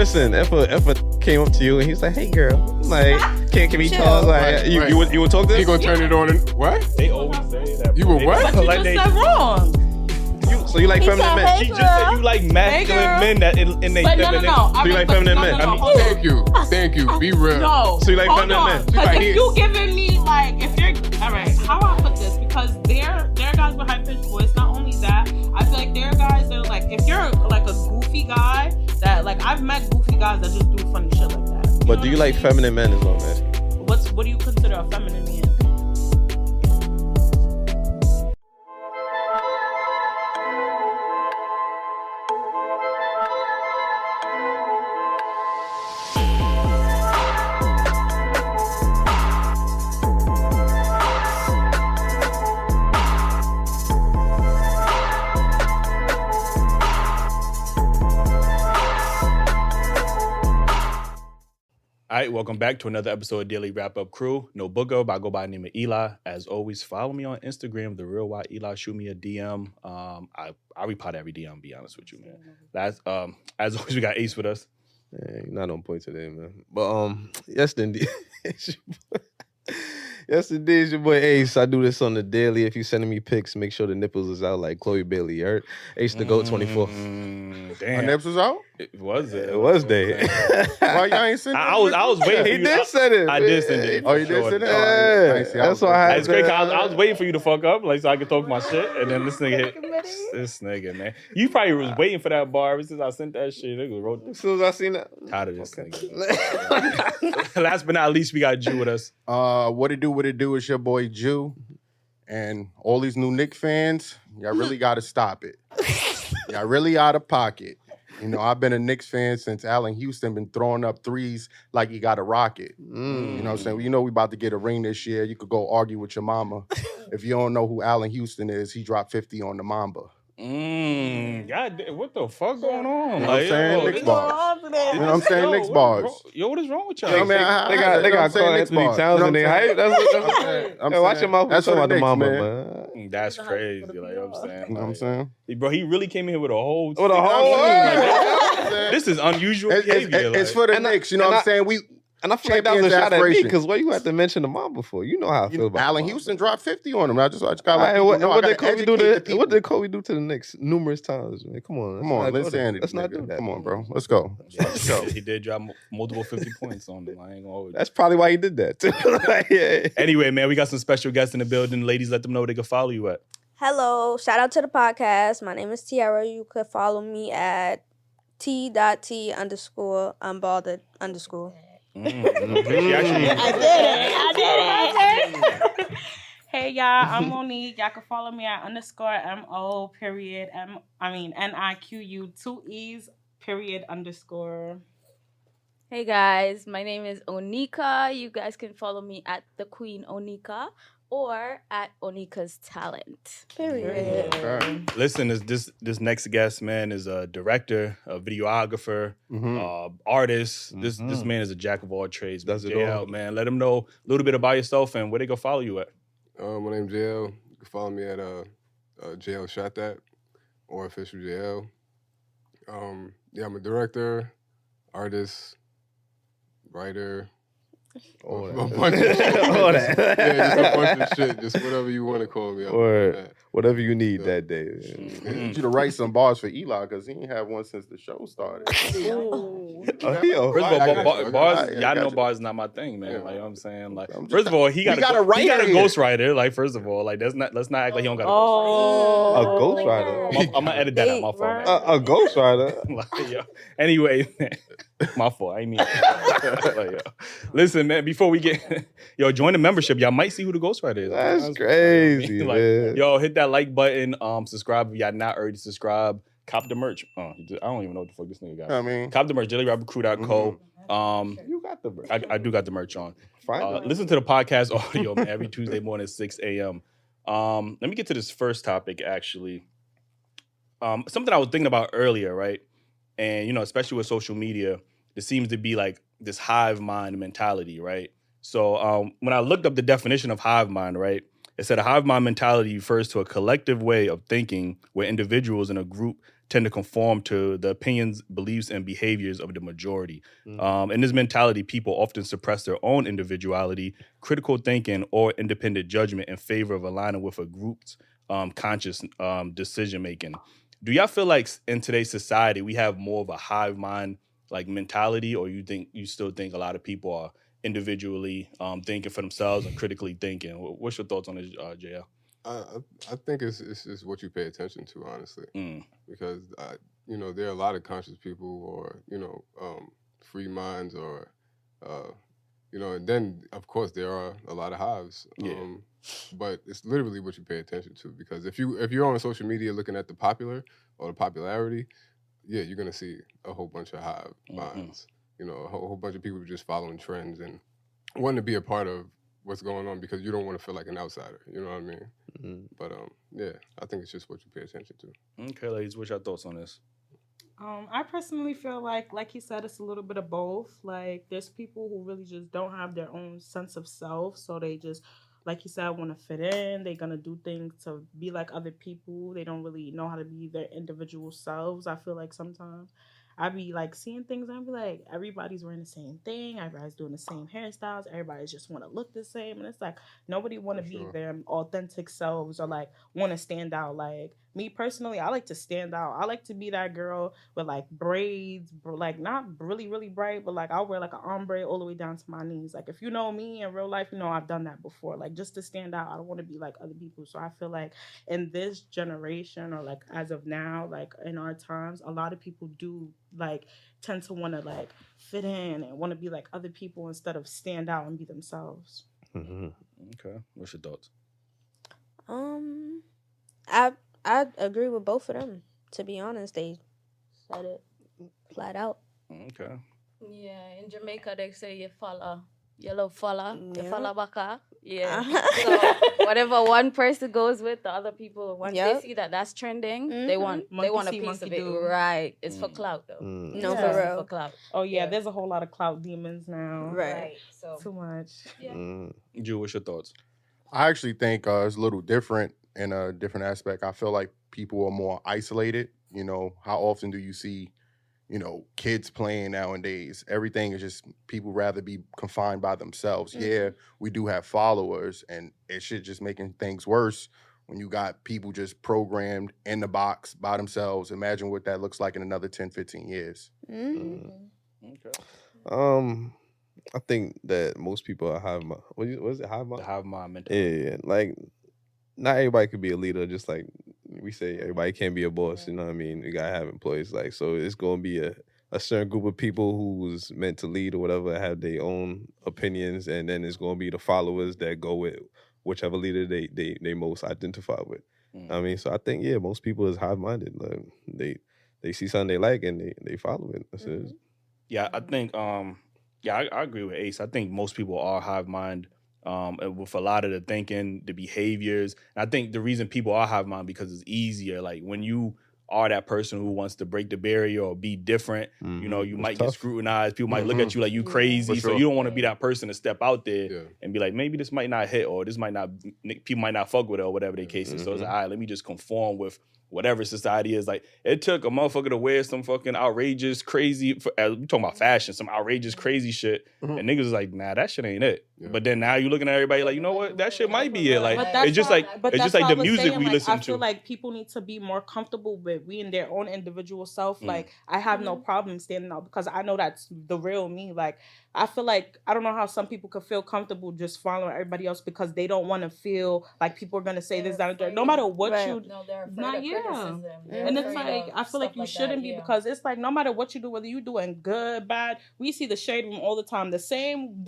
listen, if a came up to you and he's like, "Hey, girl," like, can we talk? Like, you would talk to him? He gonna turn it on and what? They always say that. You were what? But you just said wrong. So you like feminine men? She just said you like masculine men that in they feminine. No. So you like feminine men? Thank you. Be real. No. So you like feminine men? Because if you giving me like, if you're all right, how do I put this? Because there are guys with high pitched voice. Not only that, I feel like there are guys that are like, if you're like a goofy guy, that like I've met goofy guys that just do funny shit like that. But do you like feminine men? Is what I'm asking. What do you consider a feminine man? All right, welcome back to another episode of Daily Wrap Up Crew. No booger, but I go by the name of Eli. As always, follow me on Instagram, The Real Wild Eli. Shoot me a DM. I reply to every DM, be honest with you, man. That's as always, we got Ace with us. Yeah, you're not on point today, man. But yes, indeed. Yes, indeed, it's your boy Ace. I do this on the daily. If you sending me pics, make sure the nipples is out like Chloe Bailey. You heard? Ace the GOAT 24. Damn. My nips was out? It was it? It was day. Why y'all ain't sent it? I was waiting for you. He did send it. I did send it. Oh, you did send it? Yeah. That's why I had It's great. I was waiting for you to fuck up, like so I could talk my shit, and then this nigga hit. This nigga, man. You probably was waiting for that bar ever since I sent that shit. Nigga wrote As soon as I seen that. tired of this nigga. Last but not least, we got Jew with us. What it do? It's your boy Jew. And all these new Knicks fans, y'all really got to stop it. Y'all really out of pocket. You know, I've been a Knicks fan since Allen Houston been throwing up threes like he got a rocket. You know what I'm saying? You know we about to get a ring this year. You could go argue with your mama. If you don't know who Allen Houston is, he dropped 50 on the Mamba. God, what the fuck going on? You know what I'm saying? Knicks bars. You know what I'm saying? Knicks bars. Yo, what is wrong with y'all? They got Carl Anthony Towns in their hype. That's watch your mouth. That's Talking what about the the mama, Knicks, man. That's crazy. Like, you know what I'm saying? You know what I'm saying? Bro, he really came in here with a whole... With a whole... This is unusual behavior. It's for the Knicks. You know what I'm saying? And I feel like that was a shot at me because you had to mention the mom before. You know how I feel about Allen Houston dropped 50 on him. I just got like, what did Kobe do to what did Kobe do to the Knicks numerous times? Man, come on, let's not do that. Come on, bro. Let's go. Let's go. He did drop multiple 50 points on them. I ain't gonna hold you. That's probably why he did that too. Yeah. Anyway, man, we got some special guests in the building. Ladies, let them know where they can follow you at. Hello, shout out to the podcast. My name is Tiara. You could follow me at t.t_unbalded_. I did it. Hey y'all, I'm Monique. Y'all can follow me at _MO period NIQU 2 E's period _. Hey guys, my name is Onika. You guys can follow me at the Queen Onika or at Onika's Talent. Period. Listen, this next guest, man, is a director, a videographer, artist. This man is a jack of all trades. Does it JL, all. man. Let them know a little bit about yourself and where they can follow you at. My name's JL. You can follow me at JL Shot That or Official JL. Yeah, I'm a director, artist, writer. All A bunch of shit. All that. Yeah, just a bunch of shit. Just whatever you want to call me. Or whatever you need that day. I need you to write some bars for Eli because he ain't had one since the show started. First of all, bars, y'all know bars is not my thing, man. Like, you know what I'm saying? Like, first of all, he got a ghostwriter. Like, first of all, like, let's not act like he don't got a ghostwriter. A ghostwriter? I'm going to edit that out, my fault, man. A ghostwriter? Like, yo. Anyway, man, my fault. I ain't mean it. Like, yo. Listen, man, before we get... join the membership. Y'all might see who the ghostwriter is. That's crazy, like, man. Yo, hit that like button. Subscribe if y'all not already subscribed. Cop the merch. I don't even know what the fuck this nigga got. I mean, cop the merch. Dailyrapupcrew.co. You got the merch. I do got the merch on. Fine. Listen to the podcast audio, man, every Tuesday morning at 6 a.m. Let me get to this first topic, actually. Something I was thinking about earlier, right? And, especially with social media, there seems to be like this hive mind mentality, right? So when I looked up the definition of hive mind, right, it said a hive mind mentality refers to a collective way of thinking where individuals in a group tend to conform to the opinions, beliefs, and behaviors of the majority. Mm. In this mentality, people often suppress their own individuality, critical thinking, or independent judgment in favor of aligning with a group's conscious decision making. Do y'all feel like in today's society we have more of a hive mind like mentality, or you still think a lot of people are individually thinking for themselves and critically thinking? What's your thoughts on this, JL? I think it's what you pay attention to, honestly, because there are a lot of conscious people, or free minds, or and then of course there are a lot of hives. But it's literally what you pay attention to, because if you're on social media looking at the popular or the popularity, you're gonna see a whole bunch of hive minds. A whole bunch of people just following trends and wanting to be a part of what's going on, because you don't want to feel like an outsider. You know what I mean? Mm-hmm. But I think it's just what you pay attention to. Okay, ladies, what's your thoughts on this? I personally feel like you said, it's a little bit of both. Like, there's people who really just don't have their own sense of self, so they just, like you said, want to fit in. They're gonna do things to be like other people. They don't really know how to be their individual selves. I feel like sometimes I be like seeing things and I be like, everybody's wearing the same thing, everybody's doing the same hairstyles, everybody just want to look the same, and it's like nobody want to be their authentic selves, or like want to stand out. Like, me personally, I like to stand out. I like to be that girl with like braids, like not really really bright, but like I'll wear like an ombre all the way down to my knees. Like, if you know me in real life, I've done that before, like just to stand out. I don't want to be like other people. So I feel like in this generation, or like as of now, like in our times, a lot of people do like tend to want to like fit in and want to be like other people instead of stand out and be themselves. Mm-hmm. Okay, what's your thoughts? I agree with both of them. To be honest, they said it flat out. Okay. Yeah, in Jamaica they say you follow. Yellow follow, you Yeah. follow baka. Yeah. So whatever one person goes with, the other people, once they see that that's trending, they want a see, piece of monkey it. do. Right. It's for clout though. No, Yeah. for real. For clout. Oh yeah, there's a whole lot of clout demons now. Right. So Too much. Drew, what's your thoughts? I actually think it's a little different in a different aspect. I feel like people are more isolated. How often do you see, kids playing nowadays? Everything is just, people rather be confined by themselves. Yeah, we do have followers, and it shit just making things worse when you got people just programmed in the box by themselves. Imagine what that looks like in another 10, 15 years. Okay. I think that most people are hive mind. What is it? Hive mind? The hive mind mentality. Yeah, like not everybody could be a leader. Just like we say, everybody can't be a boss. You know what I mean? You gotta have employees. Like, so it's gonna be a certain group of people who's meant to lead or whatever, have their own opinions, and then it's gonna be the followers that go with whichever leader they most identify with. I mean, so I think most people is hive minded. Like, they see something they like and they follow it. That's it. Yeah, I think I agree with Ace. I think most people are hive mind with a lot of the thinking, the behaviors. And I think the reason people are hive mind because it's easier. Like, when you are that person who wants to break the barrier or be different, you might get scrutinized. People might look at you like you crazy. So you don't want to be that person to step out there and be like, maybe this might not hit, or this might not, people might not fuck with it, or whatever the case is. So it's like, all right, let me just conform with whatever society is. Like, it took a motherfucker to wear some fucking outrageous, crazy, we talking about fashion, some outrageous, crazy shit. And niggas is like, nah, that shit ain't it. But then now you looking at everybody like, you know what? That shit might be it. Like, it's just like the music we listen to. I feel like people need to be more comfortable with being their own individual self. Like, I have no problem standing out because I know that's the real me. Like, I feel like, I don't know how some people could feel comfortable just following everybody else because they don't want to feel like people are going to say this down there. No matter what you... No, they're afraid Not of criticism. And it's like, I feel like you shouldn't be, because it's like, no matter what you do, whether you doing good, bad, we see the shade room all the time. The same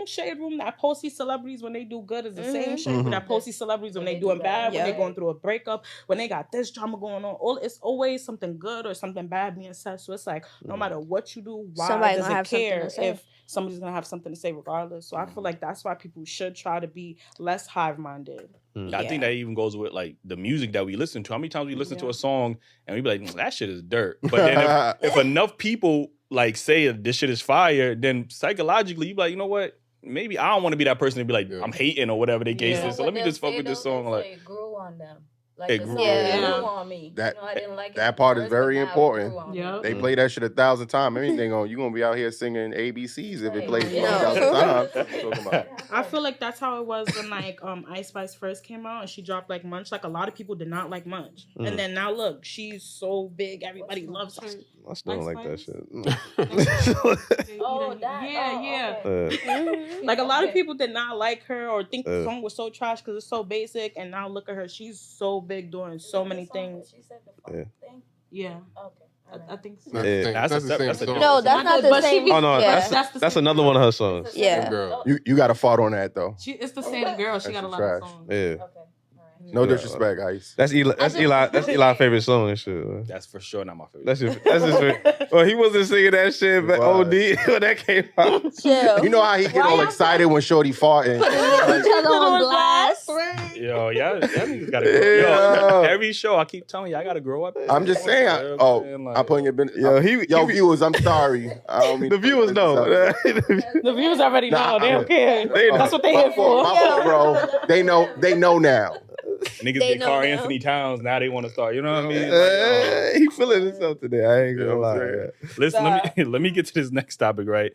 shade room that posts these celebrities when they do good is the same shade room that posts these celebrities when they doing bad, when they going through a breakup, when they got this drama going on. It's always something good or something bad being said. So it's like, no matter what you do, why Somebody does gonna it have something care to say. if somebody's gonna have something to say regardless? So I feel like that's why people should try to be less hive-minded. I think that even goes with like the music that we listen to. How many times we listen to a song and we be like, that shit is dirt. But then if enough people like say this shit is fire, then psychologically you be like, you know what? Maybe I don't want to be that person to be like, I'm hating or whatever the case is. So let me just fuck with this song. Like, it grew on them. Like It the grew. song Yeah. grew on me. That- I didn't like it that at part is first, but very now it important. grew on me. Yep. They play that shit 1,000 times. Anything on you gonna be out here singing ABCs if it Right. plays Yeah. 20,000 times. No. Talking about. I feel like that's how it was when like Ice Spice first came out and she dropped like Munch. Like a lot of people did not like Munch, and then now look, she's so big, everybody loves her. I still don't like that Ice shit. Oh, that. Yeah, oh, okay. Mhm. Like a lot of Okay. people did not like her or think the Uh. song was so trash because it's so basic, and now look at her, she's so big doing so Is it many the song where things. She said the fuck Yeah. thing. Yeah, Okay. I think so. That's Yeah. the same, That's that's a- the same that's a song. No, that's not the But she same. be- Oh no, yeah. that's the another one of her songs. It's the Yeah. same Girl. girl. You got to fought on that though. It's the same girl. She That's got a just lot trash. of songs. Yeah, Okay. All right. No Yeah. disrespect, Ice. that's Eli. That's Eli. That's Eli's favorite song and shit. Man. That's for sure not my favorite. That's his. That's his. Well, he wasn't singing that shit, but He was. OD when that came out. Chill. You know how he get all excited when Shorty fought and Each other on blast. Yo, y'all niggas gotta grow. Yeah. Yo, every show I keep telling you, I gotta grow up. I'm just saying. You know what I'm saying? I'm putting your business. Yo, Yo, viewers, I'm sorry. I don't mean the viewers know. The viewers already know. Nah, They don't care. They know. That's what they My here for. fault, my fault, bro. They know now. Niggas They get know Carl now. Anthony Towns, now they want to start. You know what I mean? Like, He feeling himself today. I ain't Yeah, gonna I'm lie. saying. listen, let me get to this next topic, right?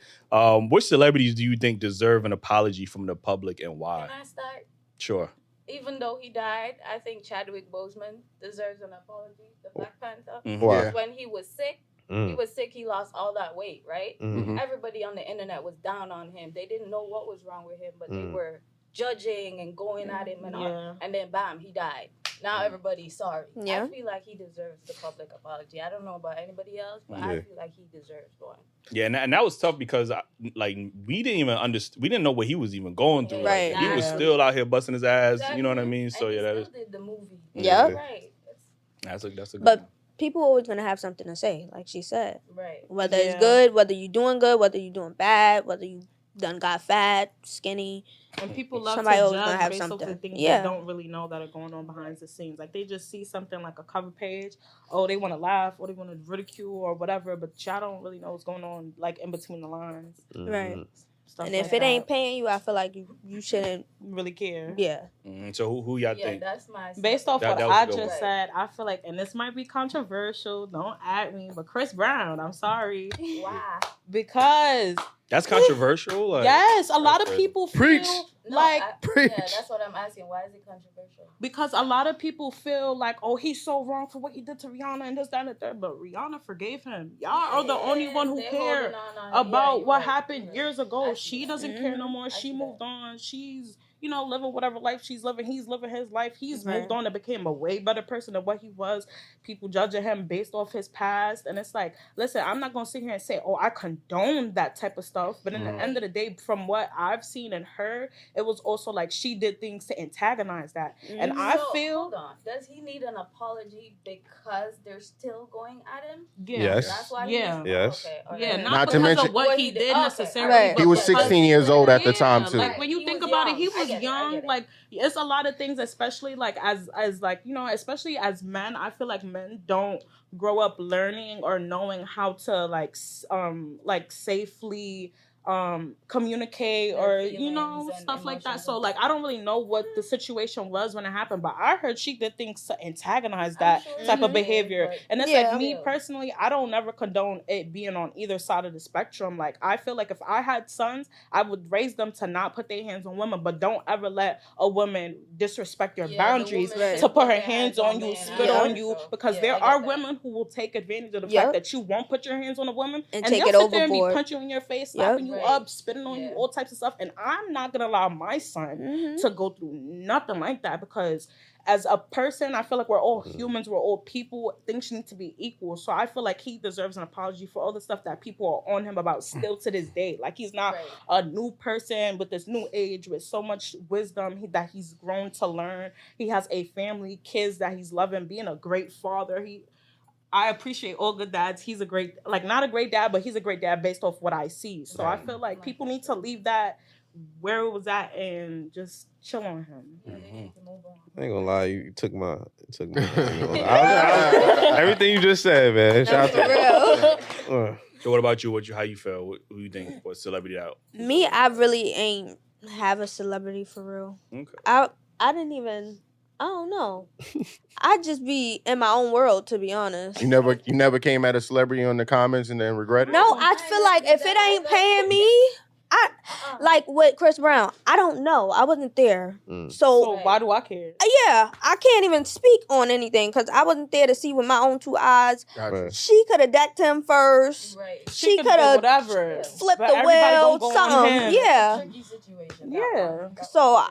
Which celebrities do you think deserve an apology from the public and why? Can I start? Sure. Even though he died, I think Chadwick Boseman deserves an apology. The Black Panther. Mhm. Why? Yeah. When he was sick, he lost all that weight, right? Mm-hmm. Everybody on the internet was down on him. They didn't know what was wrong with him, but they Mm. were judging and going at him and all. Yeah. And then bam, he died. Now everybody's sorry. Yeah. I feel like he deserves the public apology. I don't know about anybody else, but Yeah. I feel like he deserves one. Yeah, and that was tough because like we didn't even understand. We didn't know what he was even going through. Right. Like, he was Yeah. still out here busting his ass. You know what I Exactly. mean? So And yeah, he that still is did the movie. Yeah. Right. that's a good. But one. people always gonna have something to say, like she said. Right. Whether Yeah. it's good, whether you doing good, whether you doing bad, whether you done got fat, skinny. And people love Somebody to always gonna judge have based off something. the things Yeah. they don't really know that are going on behind the scenes. Like they just see something like a cover page. Oh, they want to laugh or they want to ridicule or whatever, but y'all don't really know what's going on like in between the lines. Right. Stuff And if like it ain't that. paying you, I feel like you shouldn't. really care. Yeah. So who y'all Yeah, think? that's my Based off That what was I a good just one. said, I feel like, and this might be controversial, don't at me, but Chris Brown, I'm sorry. Wow. Because, That's controversial. Like, yes, a lot of crazy. people feel Preach. like, Preach. Yeah, that's what I'm asking. Why is it controversial? because a lot of people feel like, oh, he's so wrong for what he did to Rihanna and this, that, and the third, but Rihanna forgave him. Y'all are the only one who They're care holding on. about you're what right, happened you're years right. ago. I She see doesn't that. care no more. I She see moved that. on. She's, living whatever life she's living. He's living his life. He's Right. moved on and became a way better person than what he was. People judging him based off his past. And it's like, listen, I'm not going to sit here and say, oh, I condone that type of stuff. But in the end of the day, from what I've seen and heard, it was also like she did things to antagonize that. And I So, feel, hold on. Does he need an apology because they're still going at him? Yes. That's why. Yeah. Yes. Okay. all yeah, right. not Not to because mention- of what he did Okay. necessarily. Right. but He was because- 16 years old at the time too. Like when you He think was about it, young. he I was get it, I young. get it. Like it's a lot of things, especially like as like especially as men. I feel like men don't grow up learning or knowing how to like safely communicate Their or feelings and stuff like that. emotions So and like I don't really know what the situation was when it happened, but I heard she did things to antagonize that I'm sure type she of did, behavior. but- And it's Yeah. like me personally, I don't never condone it being on either side of the spectrum. Like I feel like if I had sons, I would raise them to not put their hands on women, but don't ever let a woman disrespect your Yeah, the boundaries woman to should put her their hands on you, men. spit Yeah. on you, because Yeah, there I get are that. women who will take advantage of the Yep. fact that you won't put your hands on a woman And and take they'll it sit there and be overboard. punching you in your face, Yep. slapping you Right. up, spitting on you, Yeah. all types of stuff. And I'm not gonna allow my son Mm-hmm. to go through nothing like that, because as a person, I feel like we're all humans, we're all people. Things need to be equal. So I feel like he deserves an apology for all the stuff that people are on him about still to this day. Like he's not Right. a new person with this new age with so much wisdom that he's grown to learn. He has a family, kids that he's loving, being a great father. I appreciate all good dads. He's a great, like not a great dad, but he's a great dad based off what I see. So I feel like people need to leave that where it was at and just chill on him. Yeah, they need to move on. I ain't gonna lie, you took my. Everything you just said, man. Shout out For real. to. So what about you? How you feel? Who you think was celebrity out? Me, I really ain't have a celebrity for real. Okay. I didn't even I don't know. I just be in my own world, to be honest. You never came at a celebrity on the comments and then regretted No, it? I feel like if it ain't paying me, like with Chris Brown, I don't know. I wasn't there. So why do I care? Yeah, I can't even speak on anything because I wasn't there to see with my own 2 eyes. Gotcha. She could have decked him first. Right. She could've could did have whatever. flipped But the everybody wheel, gonna go on him. something. Yeah. Tricky situation. Yeah. So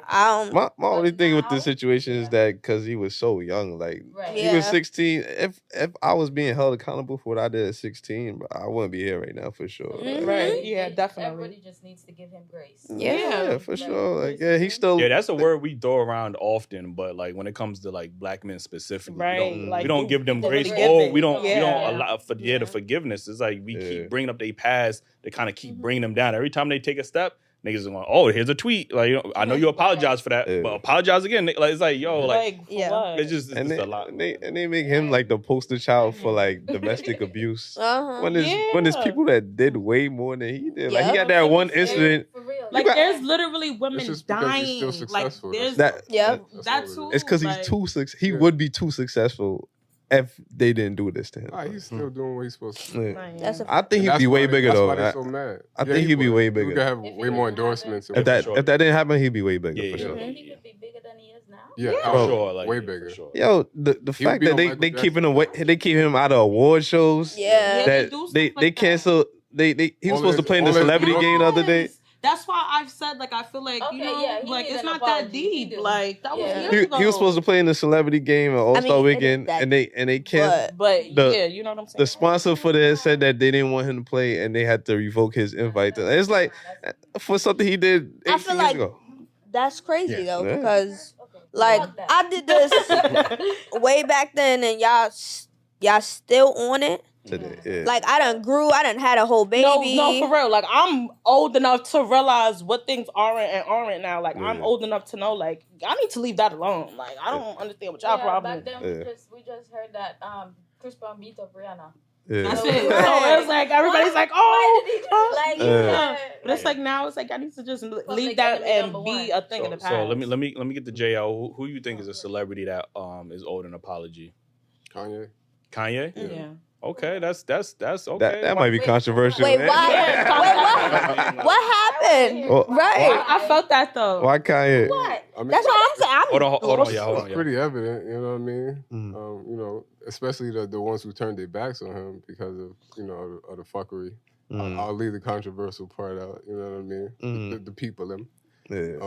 I don't. My only thing with this situation is that because he was so young, like Right. he was Yeah. 16. If I was being held accountable for what I did at 16, bro, I wouldn't be here right now for sure. Mhm. Right. Yeah, Everybody definitely. just needs to give him grace. Yeah, for sure. Like, yeah, he's still. Yeah, that's a word we throw around often, but like when it comes to like black men specifically, Right. we Like, don't give them the grace. forgiving. Or we don't Yeah. allow for the forgiveness. It's like we keep bringing up their past to kind of keep bringing them down. Every time they take a step, niggas are going, oh, here's a tweet. Like, I know you apologize for that, but apologize again. Like, it's like, yo, like for what? it's just And a lot. they make him like the poster child for like domestic abuse. When there's people that did way more than he did. Like he had that one incident. For real. Like there's literally women just because he's dying. still Like successful. there's That that too. it's because like, he's too he would be too successful if they didn't do this to him. Nah, he's still doing what he's supposed to do. Yeah. That's a I think he'd That's be way why bigger that's though. why they're so mad. I think he'd be way bigger. He could have way more endorsements. If that didn't happen, he'd be way bigger Yeah, for sure. He could be bigger than he is now. Yeah, For oh, sure, like, way for bigger. sure. Yo, the He would fact be that on they Michael keep him Jackson. away, they keep him out of award shows. Yeah. they That do stuff they like cancel. He was All supposed to this- play in the all this- celebrity game the other day. Yes. That's why I've said like I feel like Okay, you know yeah, he like needs it's an not apology. that He deep. do. Like that was Yeah. years He ago. was supposed to play in the celebrity game and All Star it is Weekend, that and they canceled. But The- yeah, you know what I'm saying. The sponsor for this said that they didn't want him to play, and they had to revoke his invite. It's like for something he did 18 I feel years like ago. that's crazy Yeah. though Yeah. because Okay. like Fuck that. I did this way back then, and y'all still on it. Today, yeah. Like I done grew, I done had a whole baby. No, for real. Like I'm old enough to realize what things aren't and aren't now. Like I'm Yeah. old enough to know. Like I need to leave that alone. Like I don't understand what y'all problem. Back then we just heard that Chris Brown beat up Rihanna. Yeah. That's So- it. Right. So it's like everybody's like, Why oh, did he do oh. like Yeah. But it's like now it's like I need to just leave Public that enemy and number be one. a thing in the So past. let me get the JL. Who you think is a celebrity that is owed an apology? Kanye. Kanye? Yeah. Okay, that's okay. That might be controversial. Wait, man. why? What happened? Well, Right. I felt that though. Why Kanye? What? I mean, That's what I'm saying. Hold on, yeah. it's pretty evident, you know what I mean? Mhm. You know, especially the ones who turned their backs on him because of, you know, of the fuckery. Mm. I'll leave the controversial part out, you know what I mean? Mhm. The people, them. Yeah.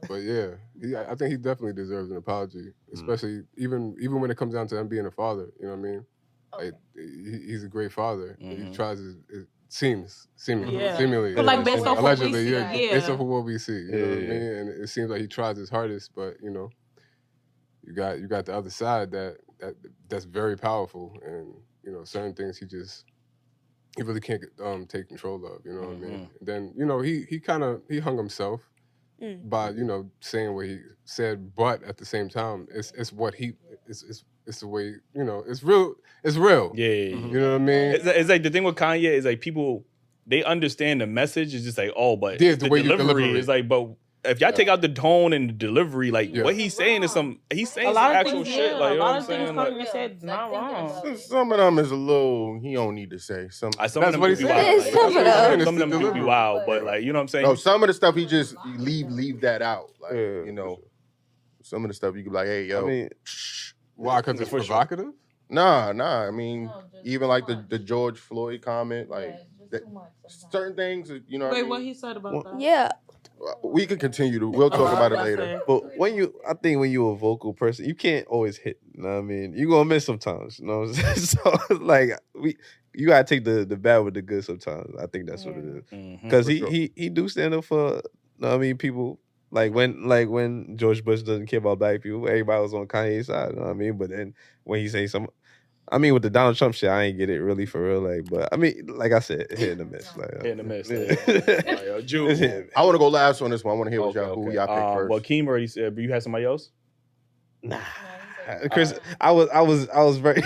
But yeah, I think he definitely deserves an apology, especially even when it comes down to him being a father, you know what I mean? Like, he's a great father. He tries it seemingly, Yeah. seemingly, But, like, based off what we allegedly, see, yeah, yeah. based off of what we see, you know what I Yeah. mean? And it seems like he tries his hardest, but you know, you got the other side that's very powerful, and you know, certain things he really can't take control of, you know what I mean? And then you know, he hung himself by, you know, saying what he said, but at the same time, it's what it's the way, you know, it's real. Yeah. You know what I mean? It's like the thing with Kanye is like people they understand the message. It's just like, oh, but Yeah, the the way you delivery deliver it. is like, but if y'all take out the tone and the delivery, like Yeah. what he's saying is he's saying A some lot of actual things, shit. yeah, Like, a you know what lot I'm of things saying? coming Like, and said it's not wrong. Some of them is a little he don't need to say. Some some of That's them what could he be said. wild. Yeah, some of them. Some of them could be wild, but like, you know what I'm saying? no, some of the stuff he just leave that out. Like Yeah, you know, some of the stuff you could be like, hey yo, I mean, Why? Because it's For sure. provocative? nah. I mean, No, just even too like much. the George Floyd comment, like Yeah, it's that- just too much sometimes. certain things, you know. Wait, what I what mean? he said about that? Yeah. We can continue to. We'll talk about it later. but I think when you're a vocal person, you can't always hit. You know what I mean? You're gonna miss sometimes. You know what I'm saying? So it's like you gotta take the bad with the good sometimes. I think that's what it is. Mhm. Because For sure. he do stand up for, you know what I mean, people. Like when George Bush doesn't care about black people, everybody was on Kanye's side. You know what I mean? But then when he say some, I mean, with the Donald Trump shit, I ain't get it really for real. Like, but I mean, like I said, hit and a miss. Like, Hit and a miss. Yeah. Like, yo, Jew. It's hit. I want to go last on this one. I want to hear what Okay, who okay. y'all pick first. Well, Keem already said, but you had somebody else? Nah. No, he said Chris, I was very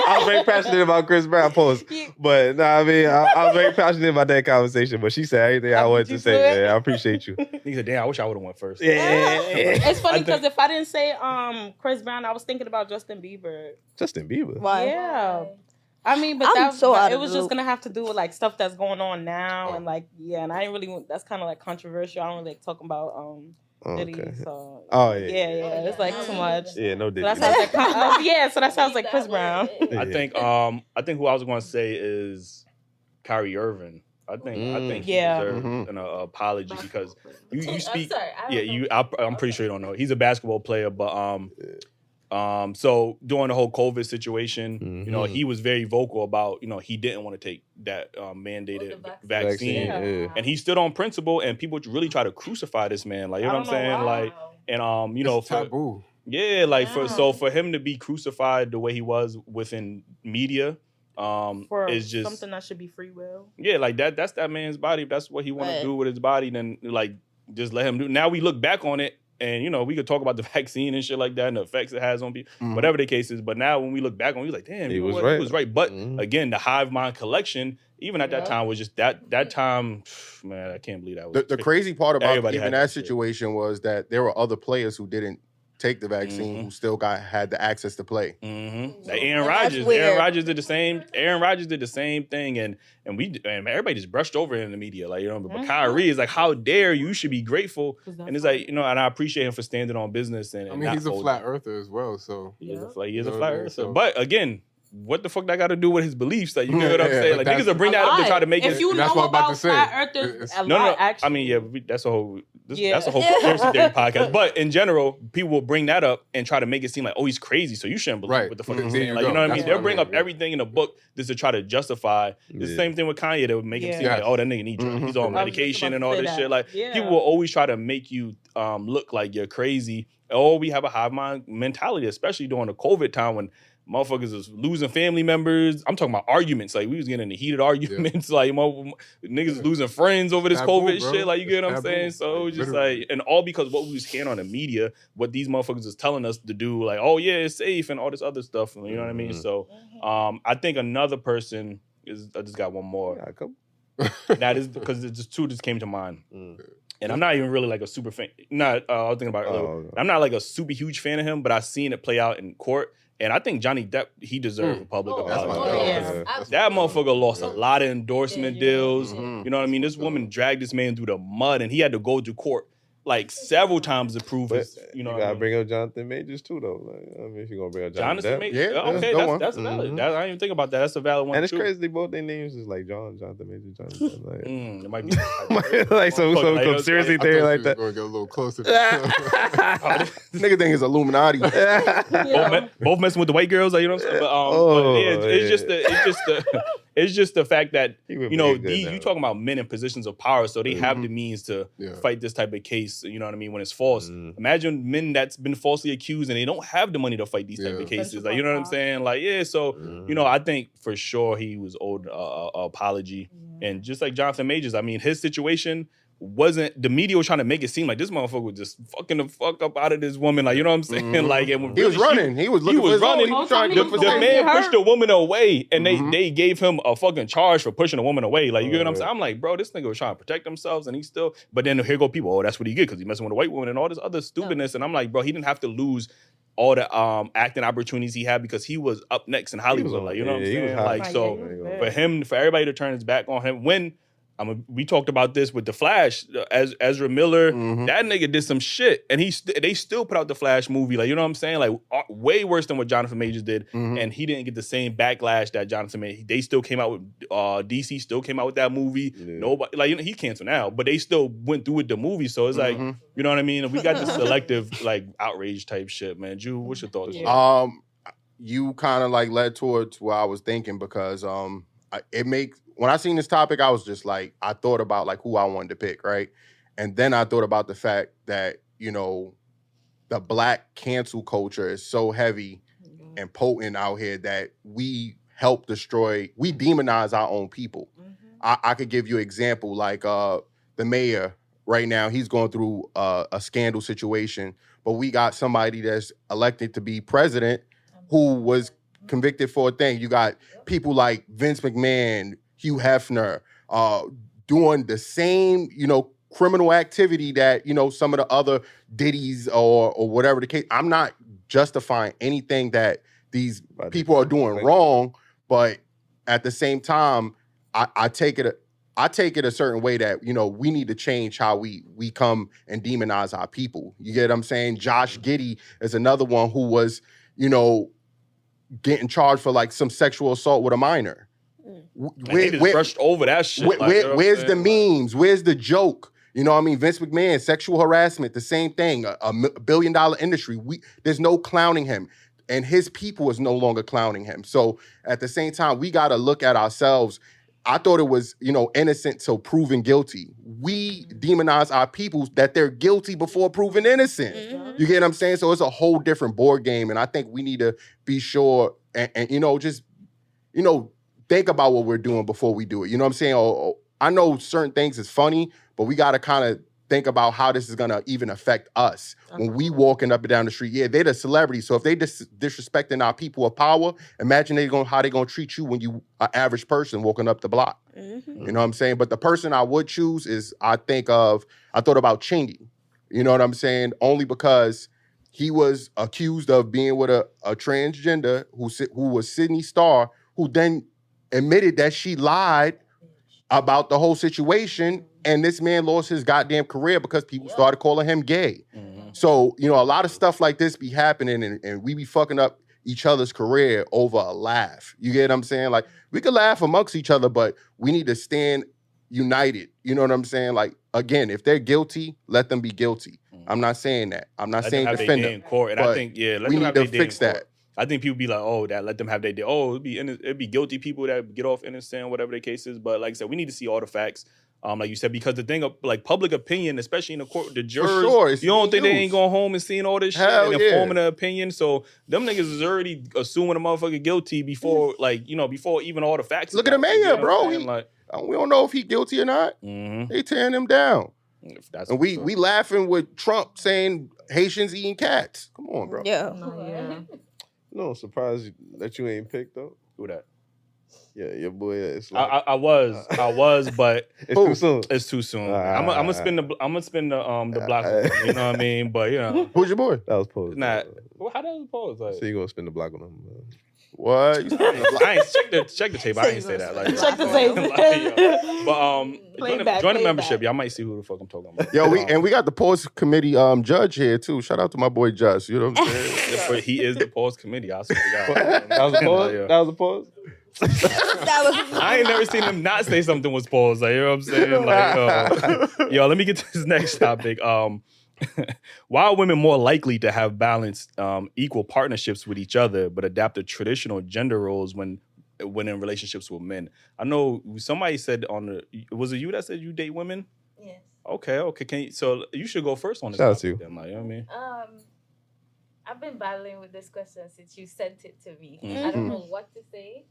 I was very passionate about Chris Brown post, but no, I mean I was very passionate about that conversation. But she said everything I wanted to say. Man, I appreciate you. He said, "Damn, I wish I would have went first." Yeah. It's funny because if I didn't say Chris Brown, I was thinking about Justin Bieber. Justin Bieber. Why? Yeah. I mean, but I'm so out it of was the just loop. gonna have to do with like stuff that's going on now and like and I didn't really. That's kind of like controversial. I don't really like talking about Diddy. Okay. So Oh yeah, it's like too much. Yeah, no So Diddy. that sounds like so that sounds like Chris Brown. I think who I was going to say is Kyrie Irving. I think he deserves an apology because you speak. I'm pretty sure you don't know. He's a basketball player, but so during the whole COVID situation, you know, he was very vocal about, you know, he didn't want to take that mandated vaccine. And he stood on principle, and people really try to crucify this man. Like, you know what I'm saying? Wow. Like, and you know, It's taboo. Yeah, like for him to be crucified the way he was within media, For is just something that should be free will. Yeah, like that's that man's body. If that's what he want to do with his body, then like just let him do. Now we look back on it, and you know we could talk about the vaccine and shit like that and the effects it has on people, whatever the case is. But now when we look back on it, we're like, damn, He you know was what? right. He was right. But again, the Hive Mind collection, even at that time, was just that time. Man, I can't believe that was The crazy part about Everybody even had that that shit. situation was that there were other players who didn't take the vaccine who still had the access to play. Like Aaron Rodgers. Aaron Rodgers did the same. Aaron Rodgers did the same thing, and everybody just brushed over it in the media, like, you know. But Kyrie is like, how dare you? Should be grateful, and it's like, you know, and I appreciate him for standing on business. And I mean, he's a flat earther as well, so he is a flat earther. But again, what the fuck that got to do with his beliefs? Like, you know what I'm saying? Like, niggas will bring that up to try to make it. If you know about flat earthers, I mean, that's a whole conspiracy theory podcast. But in general, people will bring that up and try to make it seem like, oh, he's crazy, so you shouldn't believe what the fuck he's saying. Like, you know what I mean? They'll bring up everything in the book just to try to justify. It's the same thing with Kanye. They would make him seem like, oh, that nigga need drugs. He's on medication and all this shit. Like, people will always try to make you look like you're crazy. Oh, we have a hive mind mentality, especially during the COVID time when motherfuckers is losing family members. I'm talking about arguments. Like, we was getting into heated arguments. Like, niggas losing friends over this COVID shit. Like, you get what I'm saying? So it was just like, and all because what we was hearing on the media, what these motherfuckers is telling us to do, like, oh yeah, it's safe and all this other stuff. You know what I mean? So I think another person is, I just got one more. That is because it's just two just came to mind. And I'm not even really like a super fan. I was thinking about it earlier. I'm not like a super huge fan of him, but I've seen it play out in court. And I think Johnny Depp, he deserves a public apology. That motherfucker lost a lot of endorsement deals. You know what I mean? This woman dragged this man through the mud, and he had to go to court like several times to prove his. You know, you gotta bring up Jonathan Majors too, though. Like, I mean, if you're gonna bring up Jonathan Depp. Majors, okay, that's valid. I didn't even think about that. That's a valid one. And it's too. crazy. Both their names is like Jonathan Majors, Jonathan Depp. Like, it might be like some conspiracy theory like that. Going to get a little closer. Nigga think it's Illuminati. both messing with the white girls, like, you know what I'm saying? But it's just the fact that, you know, you talking about men in positions of power, so they have the means to fight this type of case. You know what I mean? When it's false, imagine men that's been falsely accused and they don't have the money to fight these type of cases. Like, you know what I'm saying? Like, so you know, I think for sure he was owed a apology. And just like Jonathan Majors, I mean, his situation wasn't, the media was trying to make it seem like this motherfucker was just fucking the fuck up out of this woman. Like, you know what I'm saying? Like, and he was running. He was looking for his own. He was trying to get for the man pushed the woman away, and they gave him a fucking charge for pushing a woman away. Like, you get what I'm saying? I'm like, bro, this nigga was trying to protect themselves, and he still. But then here go people. Oh, that's what he get because he messing with a white woman and all this other stupidness. And I'm like, bro, he didn't have to lose all the acting opportunities he had because he was up next in Hollywood. Like, you know what I'm saying? Like, so for everybody to turn his back on him when. We talked about this with The Flash, Ezra Miller. That nigga did some shit, and they still put out the Flash movie. Like, you know what I'm saying? Like, way worse than what Jonathan Majors did, and he didn't get the same backlash that Jonathan Majors. They still came out with DC still came out with that movie. Nobody, like, you know, he canceled now, but they still went through with the movie. So it's like, you know what I mean? We got this selective like outrage type shit, man. Ju, what's your thoughts? You kind of like led towards where I was thinking because when I seen this topic, I was just like, I thought about like who I wanted to pick, right? And then I thought about the fact that, you know, the black cancel culture is so heavy and potent out here that we demonize our own people. I could give you an example, like the mayor right now. He's going through a scandal situation. But we got somebody that's elected to be president who was convicted for a thing. You got people like Vince McMahon, Hugh Hefner, doing the same, criminal activity that, some of the other Diddy's or whatever the case. I'm not justifying anything that these people are doing wrong, but at the same time, I take it a certain way that, we need to change how we come and demonize our people. You get what I'm saying? Josh Giddey is another one who was, getting charged for like some sexual assault with a minor. They just brushed over that shit. Where's the memes? Where's the joke? You know what I mean? Vince McMahon, sexual harassment, the same thing. A $1 billion industry. There's no clowning him. And his people is no longer clowning him. So at the same time, we got to look at ourselves. I thought it was, innocent till proven guilty. We demonize our people that they're guilty before proven innocent. Mm-hmm. You get what I'm saying? So it's a whole different board game. And I think we need to be sure and just, think about what we're doing before we do it. You know what I'm saying? I know certain things is funny, but we got to kind of think about how this is going to even affect us. When we walking up and down the street, they're the celebrities. So if they disrespecting our people of power, imagine how they going to treat you when you an average person walking up the block. Mm-hmm. You know what I'm saying? But the person I would choose is, I thought about Cheney. You know what I'm saying? Only because he was accused of being with a transgender who was Sydney Starr, who then admitted that she lied about the whole situation, and this man lost his goddamn career because people started calling him gay. Mm-hmm. So, a lot of stuff like this be happening, and we be fucking up each other's career over a laugh. You get what I'm saying? Like, we could laugh amongst each other, but we need to stand united. You know what I'm saying? Like, again, if they're guilty, let them be guilty. Mm-hmm. I'm not saying that. I'm not saying defend them. In court, and I think, we need to fix that. I think people be like, let them have their day. It'd be guilty people that get off innocent, whatever the case is. But like I said, we need to see all the facts. Like you said, because the thing of like public opinion, especially in the court, the jurors, you don't think they ain't going home and seeing all this shit and forming an opinion. So them niggas is already assuming a motherfucker guilty before, before even all the facts. Look at the mayor, bro. We don't know if he guilty or not. Mm-hmm. They tearing him down. And we laughing with Trump saying Haitians eating cats. Come on, bro. Yeah. No, surprised that you ain't picked though. Who that? Yeah, your boy. I was, but it's too soon. It's too soon. I'm gonna spin the block. You know what I mean? But who's your boy? That was Pose. Nah, how that was Pose? Like, so you gonna spin the block on him? What? I ain't check the tape. I ain't say that. Like, check the tape. But join the membership. Y'all might see who the fuck I'm talking about. Yo, we got the pause committee judge here too. Shout out to my boy Judge. You know what I'm saying? But he is the pause committee. I swear to God. That was a pause. That was a pause. I ain't never seen him not say something was paused. Like, you know what I'm saying? Like, yo, let me get to this next topic. Why are women more likely to have balanced, equal partnerships with each other, but adapt to traditional gender roles when in relationships with men? I know somebody said was it you that said you date women? Yes. Okay. So you should go first on this. Shout out to you. Then, like, you know what I mean? I've been battling with this question since you sent it to me. Mm-hmm. I don't know what to say,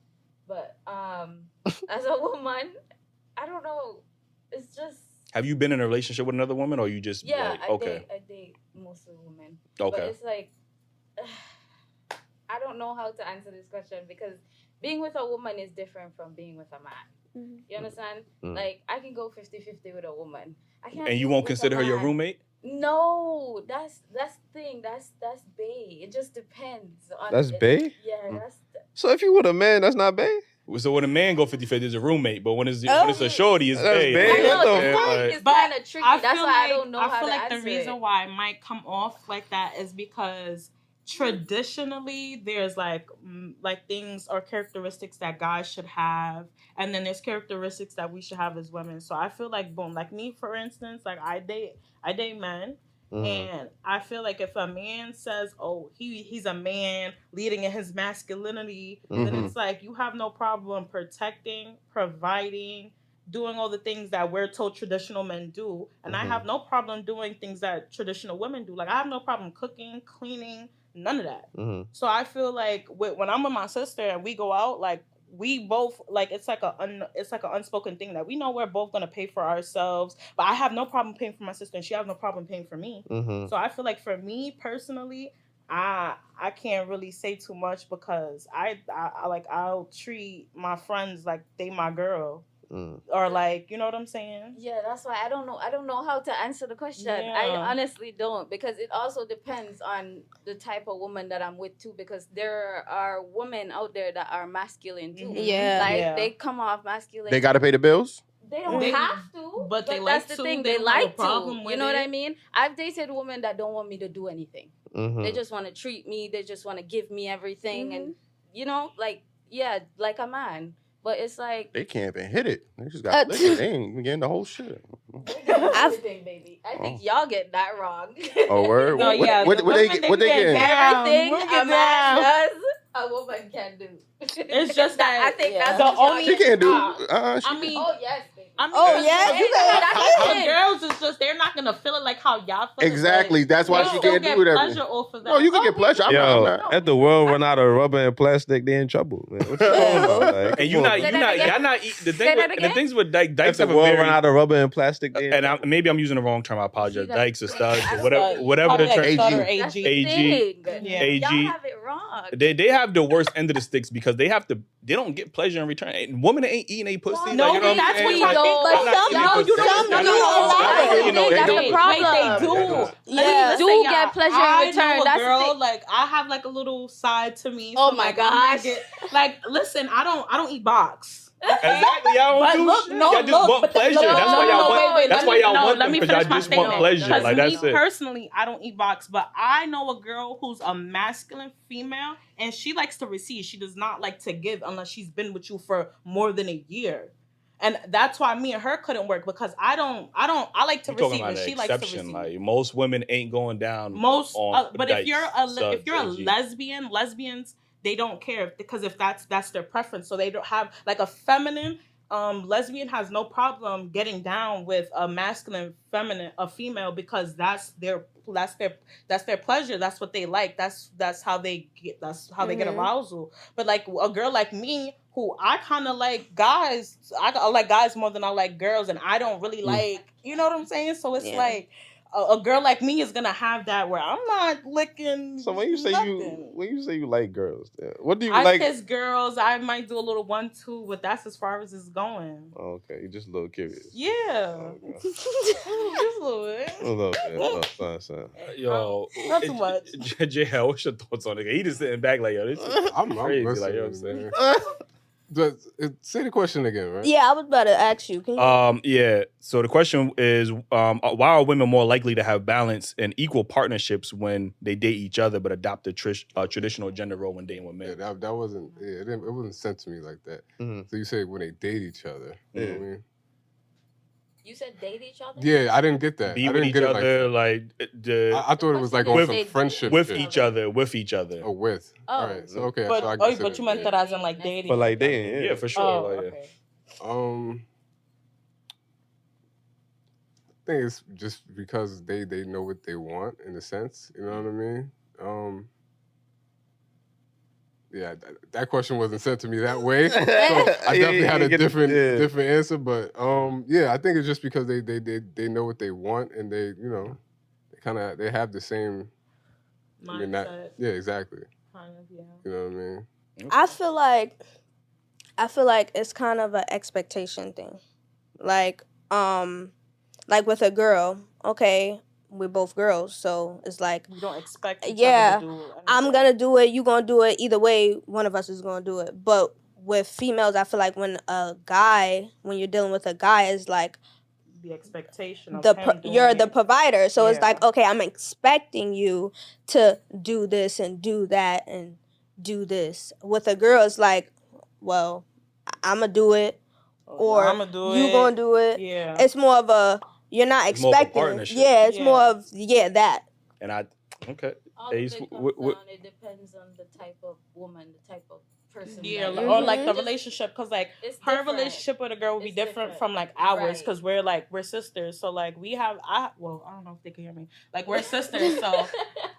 but as a woman, I don't know. It's just. Have you been in a relationship with another woman, or you just I date mostly women. Okay. But it's like I don't know how to answer this question because being with a woman is different from being with a man. Mm-hmm. You understand? Mm. Like I can go 50-50 with a woman. I can't. And you won't consider her your roommate? No, that's the thing. That's bae. It just depends on. That's bae? Yeah, that's. So if you with a man, that's not bae? So when a man go 50-50, it's a roommate, but when it's a shorty, it's bae. It's kind of tricky. That's why I don't know how to answer it. I feel like the reason why it might come off like that is because traditionally there's like things or characteristics that guys should have, and then there's characteristics that we should have as women. So I feel like like me, for instance, like I date men. Mm-hmm. And I feel like if a man says, oh, he's a man leading in his masculinity, mm-hmm. then it's like you have no problem protecting, providing, doing all the things that we're told traditional men do. And mm-hmm. I have no problem doing things that traditional women do. Like I have no problem cooking, cleaning, none of that. Mm-hmm. So I feel like when I'm with my sister and we go out, like we both like it's like an unspoken thing that we know we're both gonna pay for ourselves. But I have no problem paying for my sister, and she has no problem paying for me. So I feel like for me personally, I can't really say too much because I like I'll treat my friends like they my girl. Or like, you know what I'm saying? Yeah, that's why I don't know how to answer the question. I honestly don't, because it also depends on the type of woman that I'm with too, because there are women out there that are masculine too. They come off masculine. They got to pay the bills? They don't have to, but that's like the to. thing. They like to. You know what I mean? I've dated women that don't want me to do anything. They just want to treat me. They just want to give me everything, and you know, like like a man. But it's like they can't even hit it. They just got liquor. They ain't even getting the whole shit. Everything, baby. I think y'all get that wrong. Oh, word? No, what they getting? Everything a man does, a woman can do. It's just that I think that's the what only she can't do. I mean, oh yes, baby. The girls is just they're not gonna feel it like how y'all feel. Exactly. That's why she can't do that. Pleasure off of that. No, you can get pleasure. I'm not. If the world run out of rubber and plastic, they in trouble. Man. What you talking about? Like, and y'all not the things with Dykes. If the world run out of rubber and plastic, maybe I'm using the wrong term. I apologize. Dykes or studs or whatever the term. AG. Y'all have it wrong. They have the worst end of the sticks because they don't get pleasure in return. And women ain't eating a pussy. No, like, you know that's what like, but some do. That's the problem. They do get pleasure in return. That's girl. Like I have like a little side to me. Oh my gosh! Like listen, I don't eat box. Exactly, y'all don't do shit. Y'all just want pleasure. That's why y'all want them, because y'all just want pleasure. Like that's it. Personally, I don't eat box, but I know a girl who's a masculine female, and she likes to receive. She does not like to give unless she's been with you for more than a year. And that's why me and her couldn't work, because I like to receive and she likes to receive. Like most women ain't going down. But if you're a lesbian, lesbians, they don't care, because if that's their preference. So they don't have like a feminine lesbian has no problem getting down with a masculine a female, because that's their pleasure. That's what they like. That's how they get get arousal. But like a girl like me, who I kind of like guys, I like guys more than I like girls, and I don't really like, you know what I'm saying? So it's like a girl like me is gonna have that where I'm not licking. So when you say you like girls, what do you like? I kiss girls. I might do a little 1-2, but that's as far as it's going. Oh, okay, you're just a little curious. Yeah, oh, just a little bit. A little bit. Son. Yo, not too much. JL, what's your thoughts on it? He just sitting back like, yo, this is crazy. Like, you know what I'm saying? Say the question again, right? Yeah, I was about to ask you. Can you... Yeah. So the question is, why are women more likely to have balance and equal partnerships when they date each other, but adopt a traditional gender role when dating with men? Yeah, that wasn't. Yeah, it wasn't sent to me like that. So you say when they date each other. You know what I mean? You said date each other? Yeah, I didn't get that. Be I with didn't each get other, I thought it was like on some friendship with shit. each other. Oh, with. Oh. All right. So okay. But, so I but you meant that as in like dating. But like dating, yeah, for sure. Oh, like, okay. I think it's just because they know what they want, in a sense. You know what I mean? Yeah, that question wasn't sent to me that way. So I definitely had a different answer. But yeah, I think it's just because they know what they want, and they they have the same mindset. Yeah, exactly. Kind of, yeah. You know what I mean? I feel like it's kind of an expectation thing. Like with a girl, okay, we're both girls, so it's like you don't expect each other to do anything. I'm gonna do it, you gonna do it. Either way, one of us is gonna do it. But with females, I feel like when you're dealing with a guy, is like the expectation of you're the provider, so it's like, okay, I'm expecting you to do this and do that and do this. With a girl, it's like, well, I'm gonna do it, or you gonna do it. Yeah, it's more of a. You're not expecting. It's more of that. And okay. All of it comes down. It depends on the type of woman, the type of person. Yeah, that or you- like the just- relationship, because like it's her different. relationship with a girl would be It's different different. from like ours, Right. because we're sisters. So like I don't know if they can hear me. Like we're sisters, so